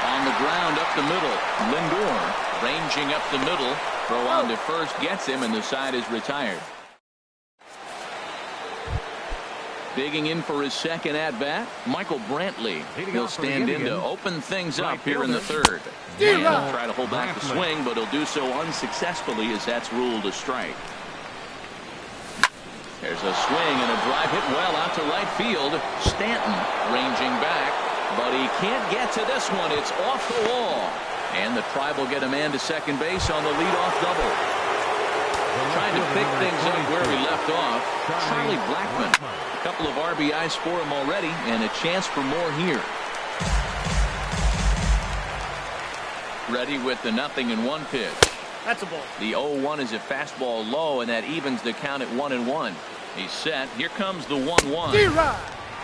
On the ground up the middle. Lindor ranging up the middle. Throw on to first gets him, and the side is retired. Digging in for his second at-bat, Michael Brantley. He'll stand in to open things up here in the third. And he'll try to hold back the swing, but he'll do so unsuccessfully as that's ruled a strike. There's a swing and a drive hit well out to right field. Stanton ranging back, but he can't get to this one. It's off the wall. And the Tribe will get a man to second base on the leadoff double. Trying to pick things up where we left off. Charlie Blackmon. A couple of RBIs for him already, and a chance for more here. Ready with the 0-1 pitch. That's a ball. The 0-1 is a fastball low, and that evens the count at 1-1. He's set. Here comes the 1-1.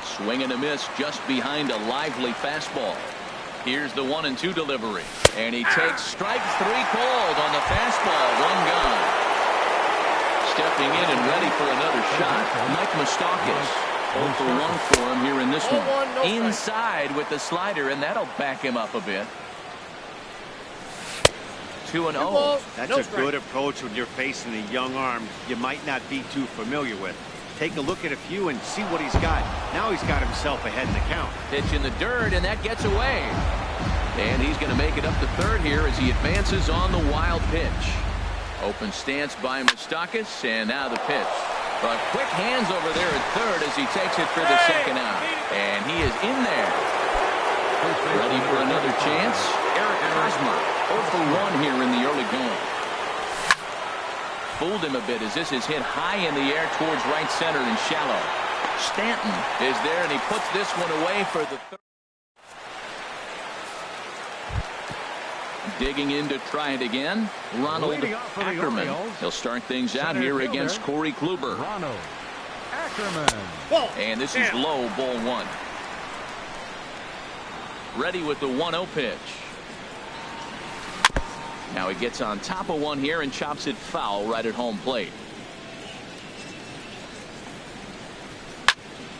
Swing and a miss just behind a lively fastball. Here's the 1-2 delivery. And he takes strike 3 called on the fastball. 1 gone. Stepping in and ready for another shot, Mike Moustakas. 0 for 1 for him here in this one. Inside with the slider, and that'll back him up a bit. 2-0. That's a good approach when you're facing a young arm you might not be too familiar with. Take a look at a few and see what he's got. Now he's got himself ahead in the count. Pitch in the dirt, and that gets away. And he's going to make it up to third here as he advances on the wild pitch. Open stance by Moustakas, and now the pitch. But quick hands over there at third as he takes it for the second out. And he is in there. Ready for another chance. Eric Hosmer, 0 for 1 here in the early going. Fooled him a bit as this is hit high in the air towards right center and shallow. Stanton is there, and he puts this one away for the third. Digging in to try it again, Ronald Ackerman. He'll start things out here against Corey Kluber. Ronald Ackerman. And this is low, ball 1. Ready with the 1-0 pitch. Now he gets on top of one here and chops it foul right at home plate.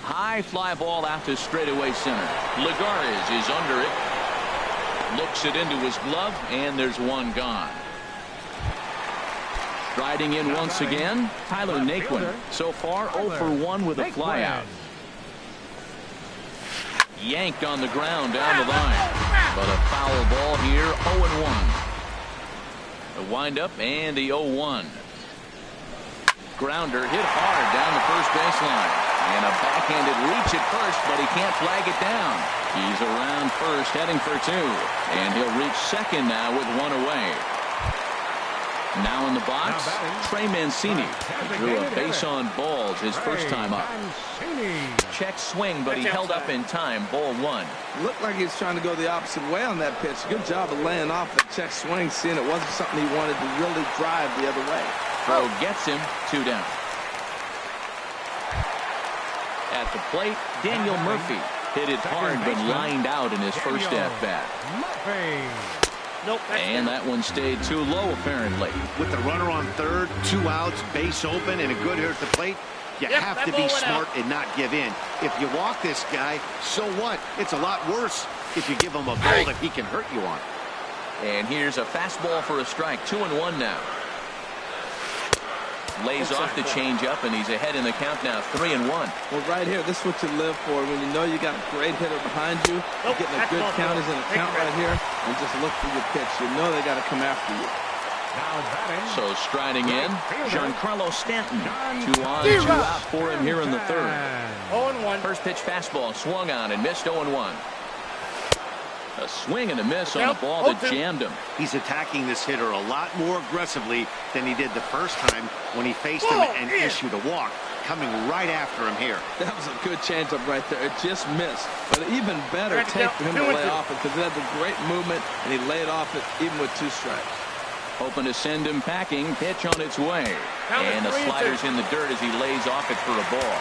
High fly ball out to straightaway center. Lagares is under it. Looks it into his glove, and there's 1 gone. Striding in once again, Tyler Naquin. So far 0 for 1 with a flyout. Yanked on the ground down the line. But a foul ball here, 0-1. The windup and the 0-1. Grounder hit hard down the first baseline. And a backhanded reach at first, but he can't flag it down. He's around first, heading for 2. And he'll reach second now with 1 away. Now in the box, Trey Mancini. He drew a base on balls his first time up. Check swing, but he held up in time. Ball 1. Looked like he was trying to go the opposite way on that pitch. Good job of laying off the check swing, seeing it wasn't something he wanted to really drive the other way. Throw gets him, 2 down. At the plate, Daniel Murphy hit it hard but lined out in his first at-bat. And that one stayed too low apparently. With the runner on third, 2 outs, base open, and a good hitter at the plate, you have to be smart and not give in. If you walk this guy, so what? It's a lot worse if you give him a ball that he can hurt you on. And here's a fastball for a strike. 2-1 now. Lays off the changeup, and he's ahead in the count now, 3-1. Well, right here, this is what you live for. When you know you got a great hitter behind you, you're getting a good count, is in a count right here, and just look for your pitch. You know they got to come after you. Now batting. So striding in, Giancarlo Stanton. 2 on, 2 out for him here in the third. 0-1. First pitch fastball swung on and missed. 0-1. A swing and a miss on the ball that jammed him. He's attacking this hitter a lot more aggressively than he did the first time when he faced him and issued a walk. Coming right after him here. That was a good changeup right there. It just missed. But an even better take for him to lay off it because it had the great movement and he laid off it even with 2 strikes. Hoping to send him packing. Pitch on its way. And the slider's in the dirt as he lays off it for a ball.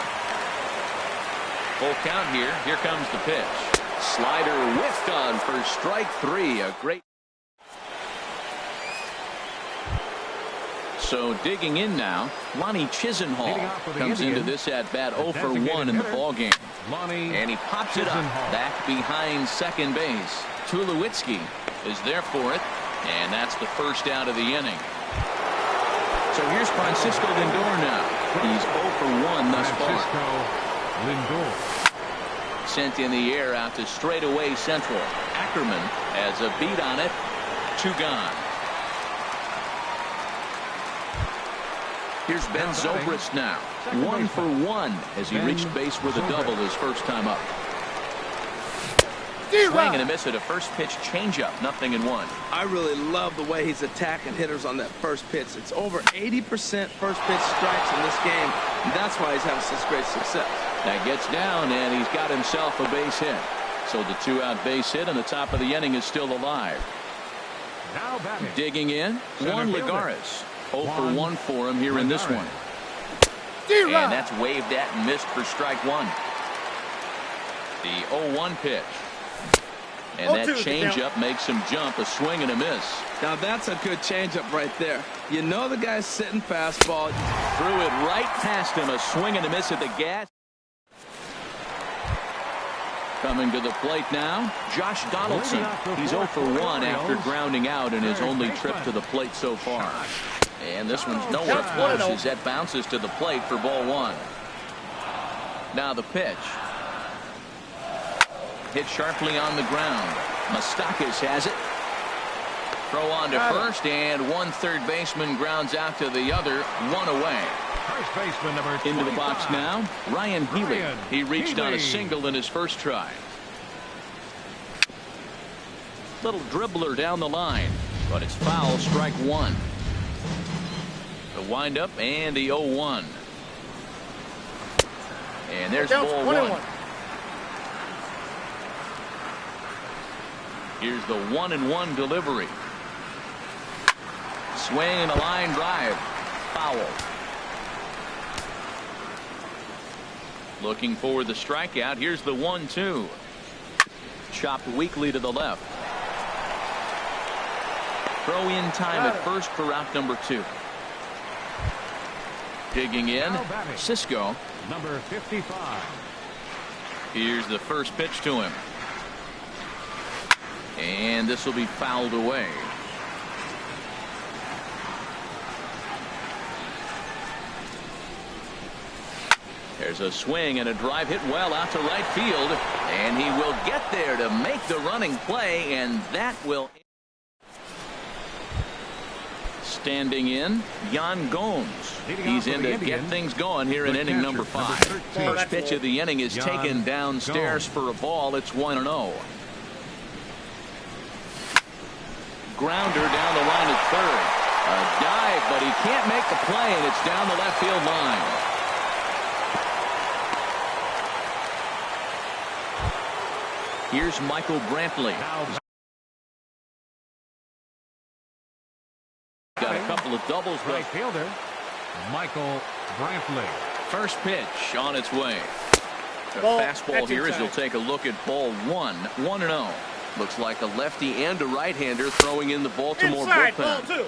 Full count here. Here comes the pitch. Slider whiffed on for strike 3. A great. So digging in now, Lonnie Chisenhall comes into this at bat 0 for 1 in the ball game. And he pops it up back behind second base. Tulowitzki is there for it, and that's the first out of the inning. So here's Francisco Lindor now. He's 0 for 1 thus far. Lindor. Sent in the air out to straightaway central. Ackerman has a beat on it. 2 gone. Here's Ben Zobrist now. 1 for 1 as he reached base with a double his first time up. Swing and a miss at a first pitch changeup. 0-1. I really love the way he's attacking hitters on that first pitch. It's over 80% first pitch strikes in this game, and that's why he's having such great success. That gets down, and he's got himself a base hit. So the 2-out base hit on the top of the inning is still alive. Now batting. Digging in, Juan Lagares. 0 for 1 for him here in this one. And that's waved at and missed for strike 1. The 0-1 pitch. And that changeup makes him jump. A swing and a miss. Now that's a good changeup right there. You know the guy's sitting fastball. Threw it right past him. A swing and a miss at the gas. Coming to the plate now, Josh Donaldson. He's 0 for 1 after grounding out in his only trip to the plate so far. And this one's nowhere close as that bounces to the plate for ball 1. Now the pitch. Hit sharply on the ground. Moustakas has it. Throw on to first, and one third baseman grounds out to the other. 1 away. First baseman number 25. Into the box now, Ryan Healy. He reached on a single in his first try. Little dribbler down the line, but it's foul. Strike 1. The windup and the 0-1. And there's ball 1. Here's the 1-1 delivery. Swing and a line drive. Foul. Looking for the strikeout. Here's the 1-2. Chopped weakly to the left. Throw in time at first for route number 2. Digging in, Cisco. Number 55. Here's the first pitch to him. And this will be fouled away. There's a swing and a drive hit well out to right field. And he will get there to make the running play, and that will. Standing in, Yan Gomes. He's in to get things going here in inning number 5. First pitch of the inning is taken downstairs for a ball. It's 1-0. Grounder down the line at third. A dive, but he can't make the play, and it's down the left field line. Here's Michael Brantley. Got a couple of doubles. Right fielder, Michael Brantley. First pitch on its way. A fastball here as he'll take a look at ball 1. 1-0. Looks like a lefty and a right-hander throwing in the Baltimore bullpen.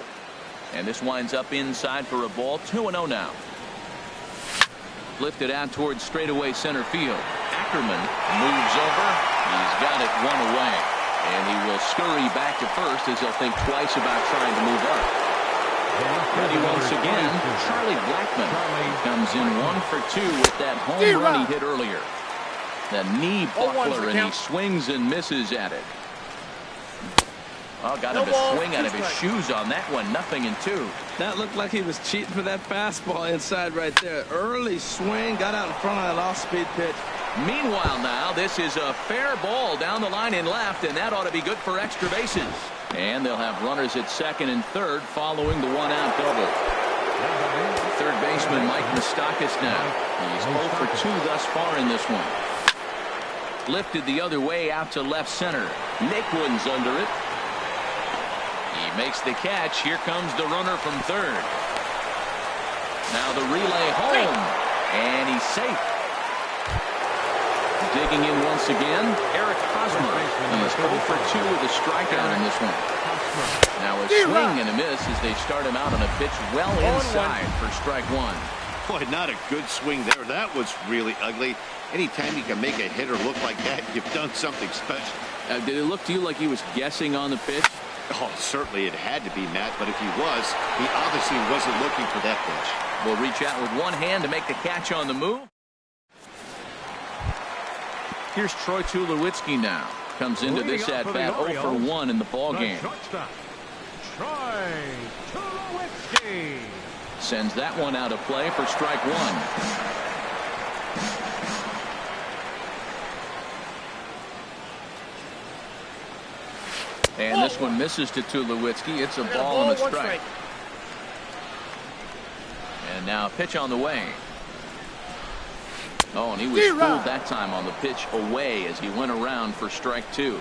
And this winds up inside for a ball. 2-0 now. Lifted out towards straightaway center field. Ackerman moves over. He's got it 1 away. And he will scurry back to first as he'll think twice about trying to move up. Ready once again, Charlie Blackmon comes in 1 for 2 with that home run he hit earlier. The knee buckler, and he swings and misses at it. Oh, got him to swing out of his shoes on that one. 0-2. That looked like he was cheating for that fastball inside right there. Early swing, got out in front of that off-speed pitch. Meanwhile now, this is a fair ball down the line in left, and that ought to be good for extra bases. And they'll have runners at second and third following the one-out double. Third baseman Mike Moustakas now. He's 0 for 2 thus far in this one. Lifted the other way out to left center. Naquin's under it. He makes the catch. Here comes the runner from third. Now the relay home, and he's safe. Digging in once again, Eric Hosmer. He's 0 for 2 with a strikeout in this one. Now a swing and a miss as they start him out on a pitch well inside for strike one. Boy, not a good swing there. That was really ugly. Anytime you can make a hitter look like that, you've done something special. Did it look to you like he was guessing on the pitch? Oh, certainly it had to be, Matt, but if he was, he obviously wasn't looking for that pitch. Will reach out with one hand to make the catch on the move. Here's Troy Tulowitzki now. Comes into this at-bat 0 for 1 in the ballgame. Troy Tulowitzki. Sends that one out of play for strike one. And this one misses to Tulowitzki. It's a ball and a strike. And now a pitch on the way. Oh, and he was fooled that time on the pitch away as he went around for strike two.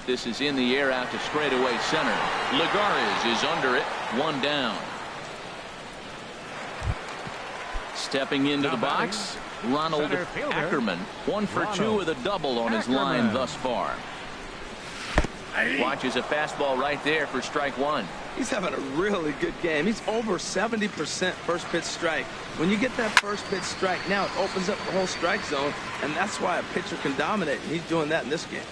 This is in the air out to straightaway center. Lagares is under it. One down. Stepping into the box, Ronald Ackerman. 1 for 2 with a double on his line thus far. Watches a fastball right there for strike one. He's having a really good game. He's over 70% first pitch strike. When you get that first pitch strike, now it opens up the whole strike zone, and that's why a pitcher can dominate. And he's doing that in this game.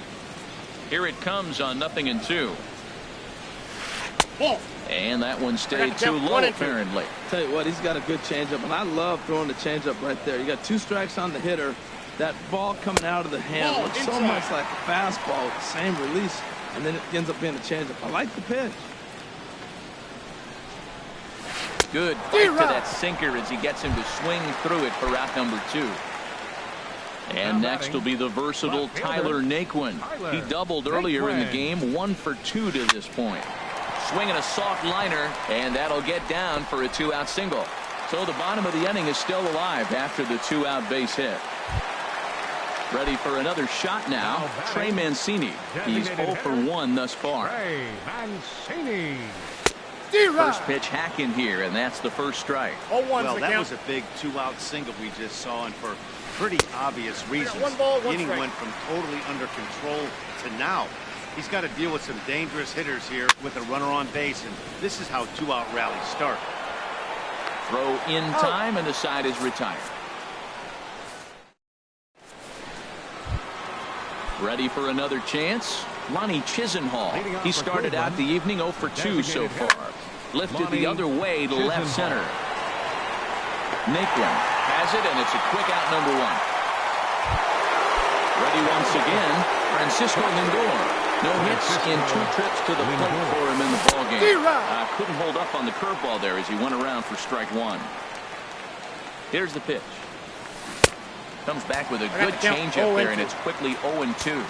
Here it comes on 0-2. Ball. And that one stayed too low, apparently. Tell you what, he's got a good changeup, and I love throwing the changeup right there. You got 2 strikes on the hitter. That ball coming out of the hand looks so much like a fastball with the same release, and then it ends up being a changeup. I like the pitch. Good bite to that sinker as he gets him to swing through it for route number 2. And next will be the versatile Tyler Naquin. He doubled earlier in the game, 1 for 2 to this point. Swinging a soft liner, and that'll get down for a 2-out single. So the bottom of the inning is still alive after the 2-out base hit. Ready for another shot now, Trey Mancini. He's 0 for 1 thus far. Trey Mancini. First pitch hack in here, and that's the first strike. Well, that was a big 2-out single we just saw, and for pretty obvious reasons. The inning went from totally under control to now. He's got to deal with some dangerous hitters here with a runner on base, and this is how 2-out rallies start. Throw in time, and the side is retired. Ready for another chance? Lonnie Chisenhall. He started out the evening 0 for 2 so far. Lifted the other way to left center. Naquin has it, and it's a quick out number 1. Ready once again, Francisco Lindor. No hits in 2 trips to the plate for him in the ballgame. Couldn't hold up on the curveball there as he went around for strike 1. Here's the pitch. Comes back with a good changeup there, and it's quickly 0-2.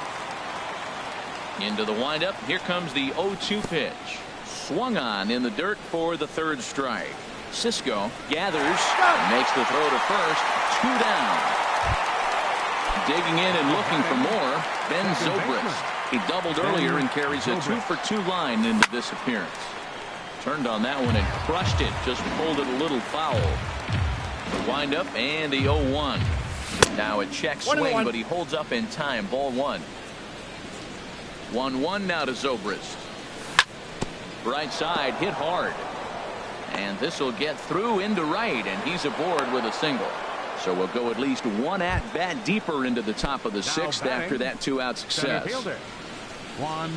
Into the windup. Here comes the 0-2 pitch. Swung on in the dirt for the 3rd strike. Cisco gathers and makes the throw to first. 2 down. Digging in and looking for more, Ben Zobrist. He doubled earlier and carries a 2 for 2 line into this appearance. Turned on that one and crushed it. Just pulled it a little foul. The windup and the 0-1. Now a check swing, but he holds up in time. Ball 1. 1-1 now to Zobrist. Right side hit hard. And this will get through into right, and he's aboard with a single. So we'll go at least 1 at-bat deeper into the top of the 6th after that 2-out success.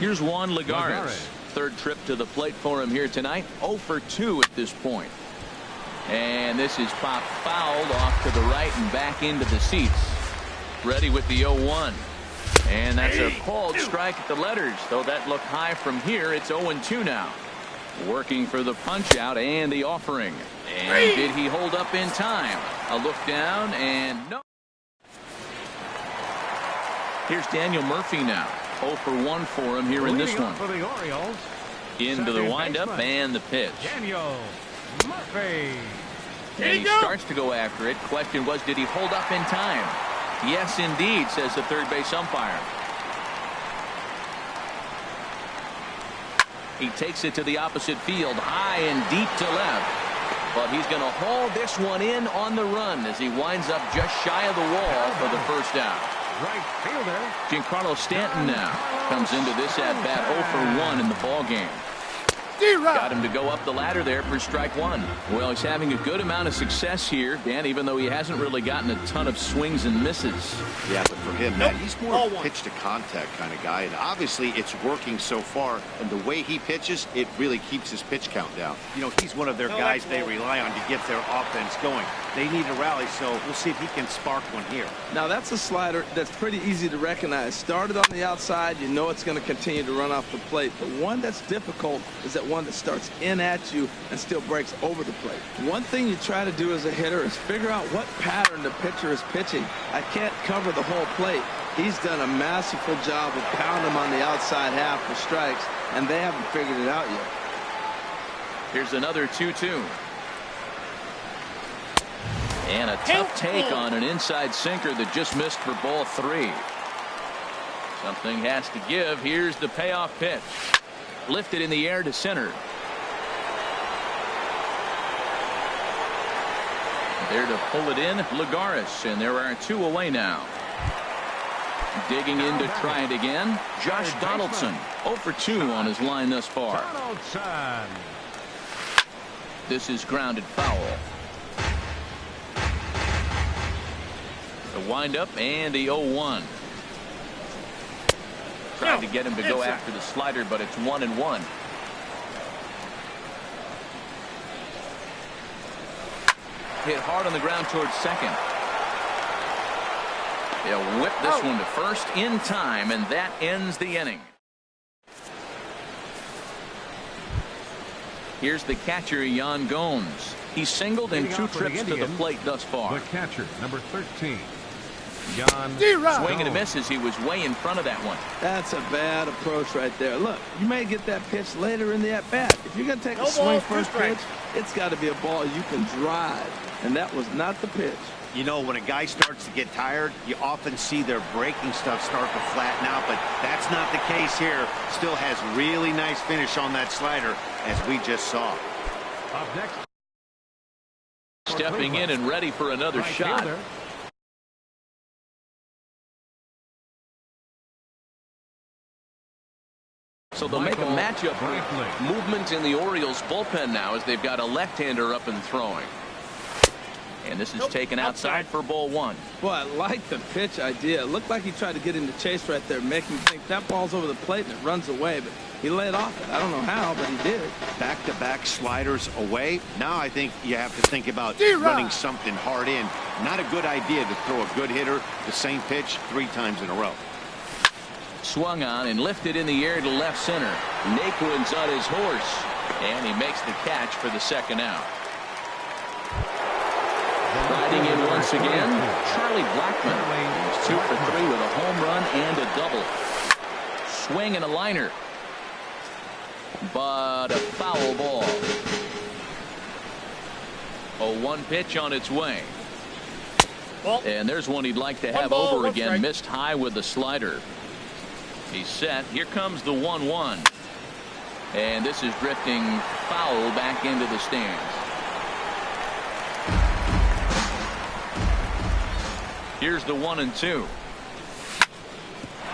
Here's Juan Lagares. 3rd trip to the plate for him here tonight. 0 for 2 at this point. And this is popped fouled off to the right and back into the seats. Ready with the 0-1. And that's a called strike at the letters. Though that looked high from here, it's 0-2 now. Working for the punch out and the offering. And did he hold up in time? A look down and no. Here's Daniel Murphy now. 0 for 1 for him here in this one. For the Orioles, into the windup and the pitch. Daniel Murphy. And he starts to go after it. Question was, did he hold up in time? Yes, indeed, says the third base umpire. He takes it to the opposite field, high and deep to left. But he's going to haul this one in on the run as he winds up just shy of the wall for the first out. Right fielder. Giancarlo Stanton now comes into this at-bat 0 for 1 in the ballgame. Got him to go up the ladder there for strike one. Well, he's having a good amount of success here, Dan, even though he hasn't really gotten a ton of swings and misses. Yeah, but for him, Matt, he's more of a pitch to contact kind of guy, and obviously it's working so far, and the way he pitches, it really keeps his pitch count down. You know, he's one of their guys they rely on to get their offense going. They need a rally, so we'll see if he can spark one here. Now, that's a slider that's pretty easy to recognize. Started on the outside, you know it's going to continue to run off the plate. The one that's difficult is that one that starts in at you and still breaks over the plate. One thing you try to do as a hitter is figure out what pattern the pitcher is pitching. I can't cover the whole plate. He's done a masterful job of pounding him on the outside half for strikes, and they haven't figured it out yet. Here's another 2-2. And a tough take on an inside sinker that just missed for ball 3. Something has to give. Here's the payoff pitch. Lifted in the air to center. There to pull it in, Lagares, and there are 2 away now. Digging in to try it again, Josh Donaldson. 0 for 2 on his line thus far. This is grounded foul. The windup and the 0-1. Tried to get him to go after the slider, but it's 1-1. Hit hard on the ground towards second. They'll whip this one to first in time, and that ends the inning. Here's the catcher, Yan Gomes. He's singled in 2 trips to the plate thus far. The catcher, number 13. Swing and a miss as he was way in front of that one. That's a bad approach right there. Look, you may get that pitch later in the at-bat. If you're going to take a swing first pitch, it's got to be a ball you can drive. And that was not the pitch. You know, when a guy starts to get tired, you often see their breaking stuff start to flatten out, but that's not the case here. Still has really nice finish on that slider, as we just saw. Up next. Stepping in and ready for another shot. Fielder. So they'll make a matchup movement in the Orioles bullpen now as they've got a left-hander up and throwing. And this is taken outside for ball 1. Boy, I like the pitch idea. It looked like he tried to get into chase right there, making me think that ball's over the plate and it runs away, but he laid off it. I don't know how, but he did. Back-to-back sliders away. Now I think you have to think about running something hard in. Not a good idea to throw a good hitter the same pitch 3 times in a row. Swung on and lifted in the air to left center. Naquin's on his horse, and he makes the catch for the second out. Riding in once again, Charlie Blackmon. He's 2 for 3 with a home run and a double. Swing and a liner, but a foul ball. 0-1 pitch on its way. And there's one he'd like to have over again. Missed high with the slider. He's set. Here comes the 1-1. And this is drifting foul back into the stands. Here's the 1-2.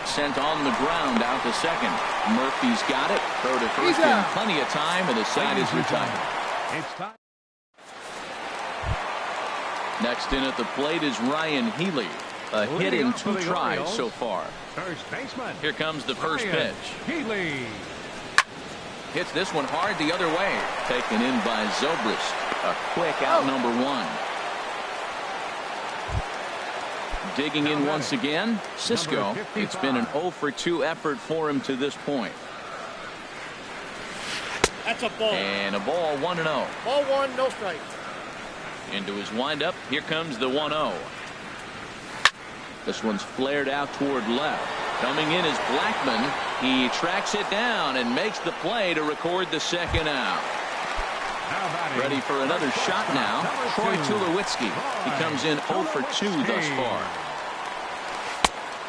Sent on the ground out to second. Murphy's got it. Throw to first in plenty of time, and the side is retired. Next in at the plate is Ryan Healy. A hit in 2 tries so far. First baseman. Here comes the first pitch. Healy. Hits this one hard the other way. Taken in by Zobrist. A quick out number 1. digging in once again, Cisco. It's been an 0 for 2 effort for him to this point. That's a ball. And a ball 1-0. Ball 1, no strike. Into his windup. Here comes the 1-0. This one's flared out toward left. Coming in is Blackman. He tracks it down and makes the play to record the second out. Ready for another shot now. Troy Tulowitzki. He comes in 0 for 2 thus far.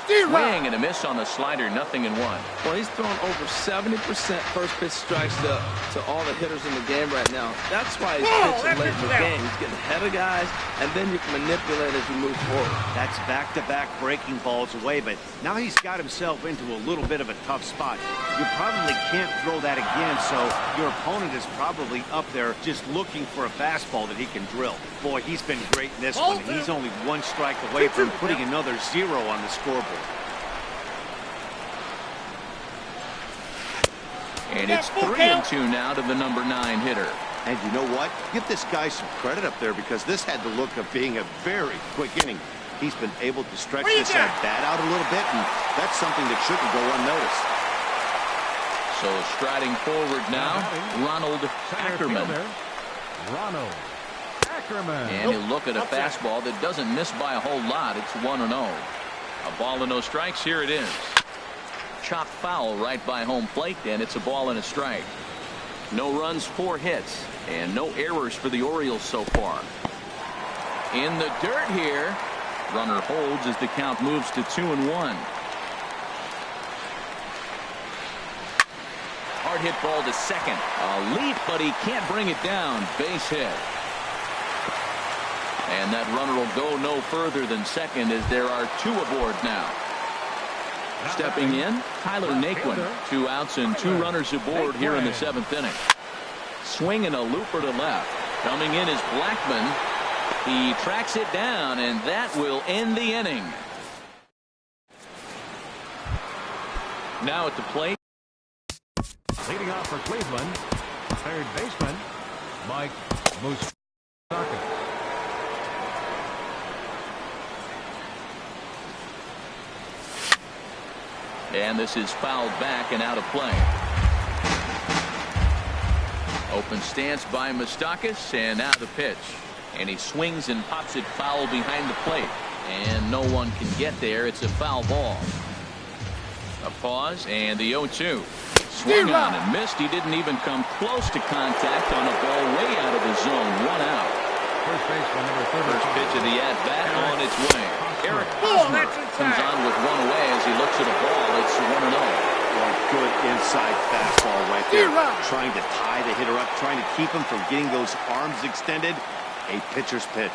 Swing and a miss on the slider, 0-1. Well, he's thrown over 70% first pitch strikes to all the hitters in the game right now. That's why he's pitching late in the game. He's getting ahead of guys, and then you can manipulate as you move forward. That's back-to-back breaking balls away, but now he's got himself into a little bit of a tough spot. You probably can't throw that again, so your opponent is probably up there just looking for a fastball that he can drill. Boy, he's been great in this one. He's only 1 strike away from putting another 0 on the scoreboard. And it's 3-2 now to the number 9 hitter. And you know what? Give this guy some credit up there because this had the look of being a very quick inning. He's been able to stretch this at-bat out a little bit, and that's something that shouldn't go unnoticed. So striding forward now, Ronald Ackerman. Ronald Ackerman. And he'll look at a fastball that doesn't miss by a whole lot. It's 1-0. A ball and no strikes. Here it is. Chopped foul right by home plate, and it's a ball and a strike. No runs, 4 hits, and no errors for the Orioles so far. In the dirt here. Runner holds as the count moves to 2-1. Hard hit ball to second. A leap, but he can't bring it down. Base hit. And that runner will go no further than second as there are 2 aboard now. Stepping in, Tyler Naquin. 2 outs and 2 runners aboard here in the 7th inning. Swinging a looper to left. Coming in is Blackman. He tracks it down, and that will end the inning. Now at the plate. Leading off for Cleveland, third baseman, Mike Moustakas. And this is fouled back and out of play. Open stance by Moustakas, and now the pitch. And he swings and pops it foul behind the plate. And no one can get there. It's a foul ball. A pause, and the 0-2. Swung on and missed. He didn't even come close to contact on a ball way out of the zone. 1 out. First baseman number 35. First pitch of the at-bat on its way. Eric Hosmer comes on with 1 away as he looks at a ball. It's 1-0. Good inside fastball right there. Trying to tie the hitter up, trying to keep him from getting those arms extended. A pitcher's pitch.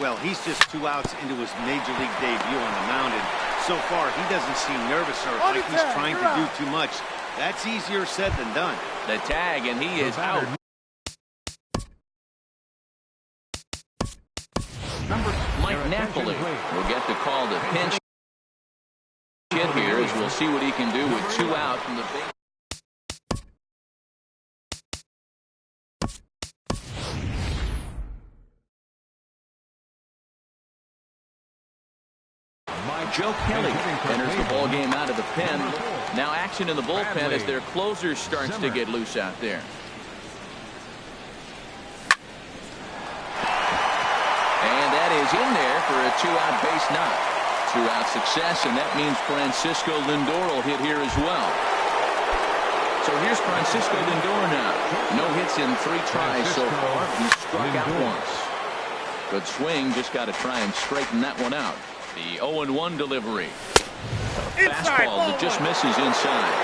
Well, he's just 2 outs into his major league debut on the mound, and so far he doesn't seem nervous or like he's trying to do too much. That's easier said than done. The tag, and he is out. Mike Napoli will get the call to pinch hit here as we'll see what he can do with 2 out from the base. Joe Kelly enters the ball game out of the pen. Now action in the bullpen as their closer starts to get loose out there. And that is in there for a 2-out base knock. 2-out success, and that means Francisco Lindor will hit here as well. So here's Francisco Lindor now. No hits in 3 tries so far. He struck out once. Good swing, just got to try and straighten that one out. The 0-1 delivery. A fastball that just misses inside.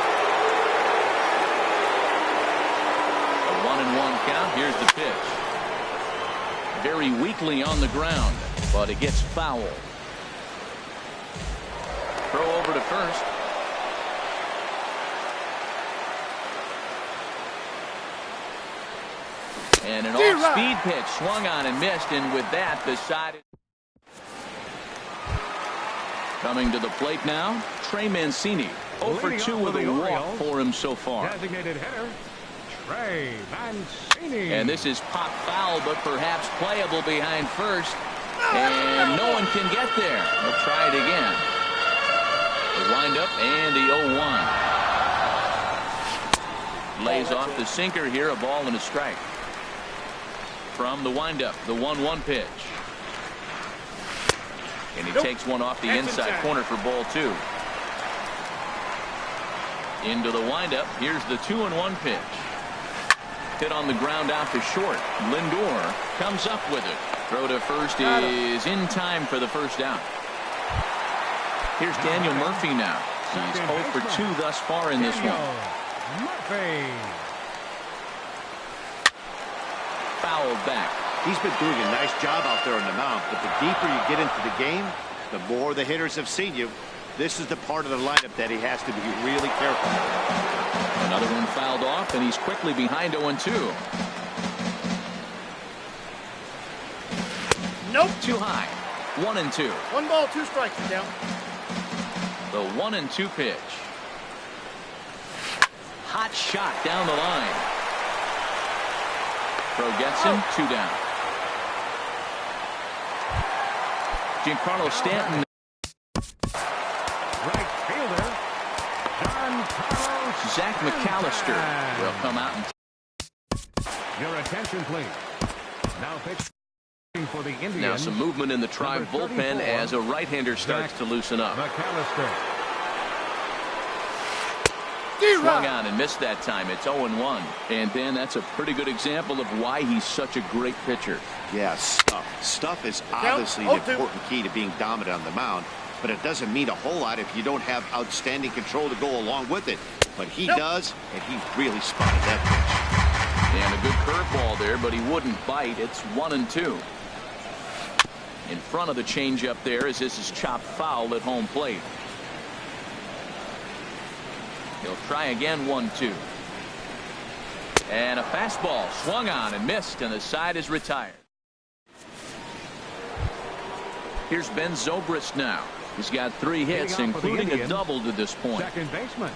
A 1-1 count. Here's the pitch. Very weakly on the ground, but it gets foul. Throw over to first. And an off-speed pitch swung on and missed, and with that, the side. Coming to the plate now, Trey Mancini. 0 for 2 with a walk for him so far. Designated hitter, Trey Mancini. And this is pop foul, but perhaps playable behind first. And no one can get there. We'll try it again. The windup and the 0-1. Lays off the sinker here, a ball and a strike. From the windup, the 1-1 pitch. And he takes one off the inside corner for ball 2. Into the windup. Here's the 2-1 pitch. Hit on the ground out to short. Lindor comes up with it. Throw to first is in time for the first down. Here's Daniel Murphy now. He's 0 for 2 thus far in this one. Murphy. Fouled back. He's been doing a nice job out there on the mound, but the deeper you get into the game, the more the hitters have seen you. This is the part of the lineup that he has to be really careful. Another one fouled off, and he's quickly behind 0-2. Nope. Too high. 1-2. 1 ball, 2 strikes. Down. The 1-2 pitch. Hot shot down the line. Throw gets him. 2 down. Giancarlo Stanton. Right fielder. Zach McAllister will come out and. Your attention, please. Now pitching for the Indians. Now some movement in the Tribe bullpen as a right-hander starts to loosen up. McAllister. Swung on and missed that time. It's 0-1. And Dan, that's a pretty good example of why he's such a great pitcher. Yeah, stuff. Stuff is obviously the important key to being dominant on the mound, but it doesn't mean a whole lot if you don't have outstanding control to go along with it. But he does, and he really spotted that pitch. And a good curveball there, but he wouldn't bite. It's 1-2. In front of the changeup there as this is chopped foul at home plate. He'll try again. 1-2. And a fastball swung on and missed, and the side is retired. Here's Ben Zobrist now. He's got 3 hits, including a double to this point. Second baseman,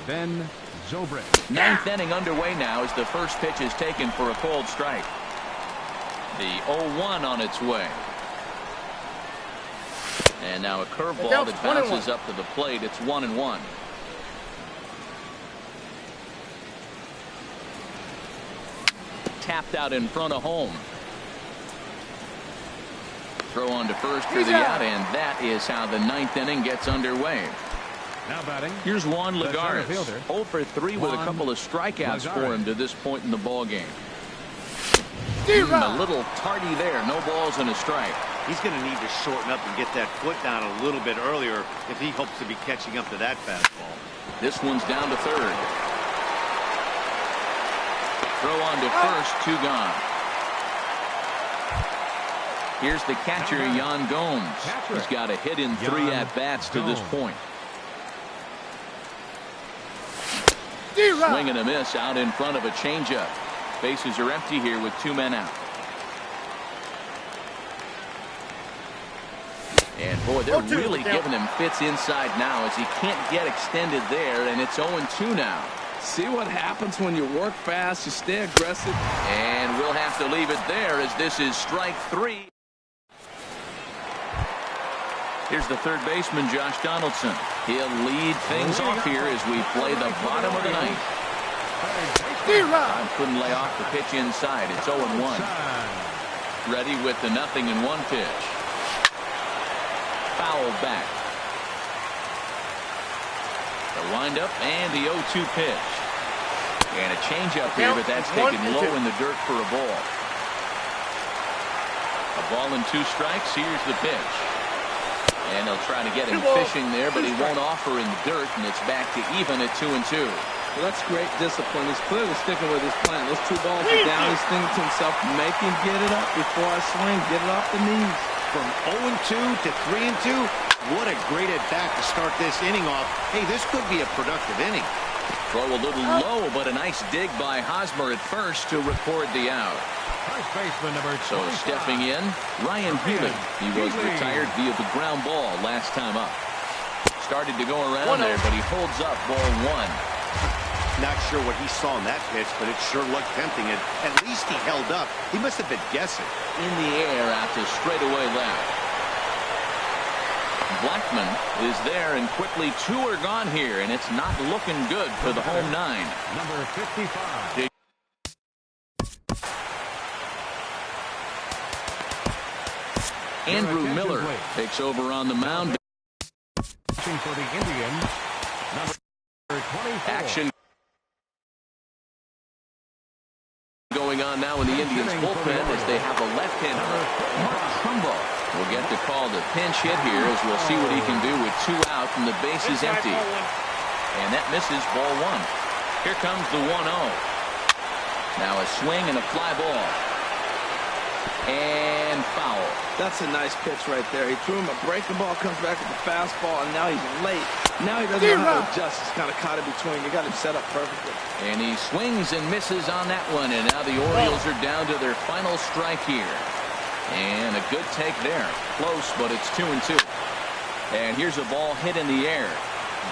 Ben Zobrist. 9th inning underway now as the first pitch is taken for a cold strike. The 0-1 on its way. And now a curveball that bounces up to the plate. It's 1-1. Tapped out in front of home. Throw on to first for the out, and that is how the 9th inning gets underway. Now batting. Here's Juan Lagares, 0 for 3 with a couple of strikeouts for him to this point in the ball game. A little tardy there, no balls and a strike. He's going to need to shorten up and get that foot down a little bit earlier if he hopes to be catching up to that fastball. This one's down to third. Throw on to first, 2 gone. Here's the catcher, Yan Gomes. He's got a hit in 3 at-bats to this point. Swing and a miss out in front of a changeup. Bases are empty here with 2 men out. And boy, they're really giving him fits inside now as he can't get extended there, and it's 0-2 now. See what happens when you work fast, you stay aggressive. And we'll have to leave it there as this is strike 3. Here's the third baseman, Josh Donaldson. He'll lead things off here as we play the bottom of the 9th. Time couldn't lay off the pitch inside. It's 0-1. Ready with the 0-1 pitch. Fouled back. The windup and the 0-2 pitch. And a changeup here, but that's taken low in the dirt for a ball. A ball and 2 strikes. Here's the pitch. And they'll try to get him fishing there, but he won't offer in the dirt, and it's back to even at 2-2. Well, that's great discipline. He's clearly sticking with his plan. Those 2 balls are down. He's thinking to himself, make him get it up before I swing. Get it off the knees. From 0-2 to 3-2, what a great at-bat to start this inning off. Hey, this could be a productive inning. Throw a little low, but a nice dig by Hosmer at first to record the out. First baseman number 25. So stepping in, Ryan Healy. He was retired via the ground ball last time up. Started to go around there, but he holds up ball 1. Not sure what he saw in that pitch, but it sure looked tempting. And at least he held up. He must have been guessing. In the air out to straightaway left. Blackman is there, and quickly 2 are gone here, and it's not looking good for the home 9. Number 55. Andrew Miller takes over on the mound. For the Indians, number 24. Action going on now in the Indians bullpen as they have a left-hander. Mark Trumbo will get the call to pinch hit here, as we'll see what he can do with 2 out and the base is empty. And that misses, ball 1. Here comes the 1-0. Now a swing and a fly ball. And foul. That's a nice pitch right there. He threw him a breaking ball, comes back with the fastball, and now he's late. Now he doesn't know how to adjust. He's kind of caught in between. You got him set up perfectly. And he swings and misses on that one, and now the Orioles are down to their final strike here. And a good take there. Close, but it's 2-2. And here's a ball hit in the air.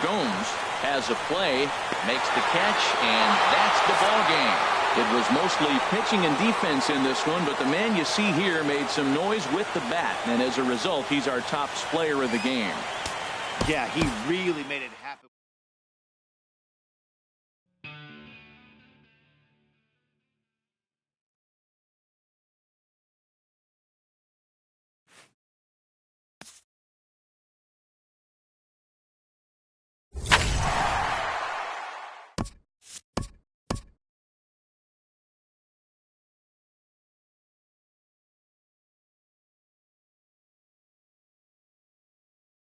Gomes has a play, makes the catch, and that's the ball game. It was mostly pitching and defense in this one, but the man you see here made some noise with the bat, and as a result, he's our top player of the game. Yeah, he really made it happen.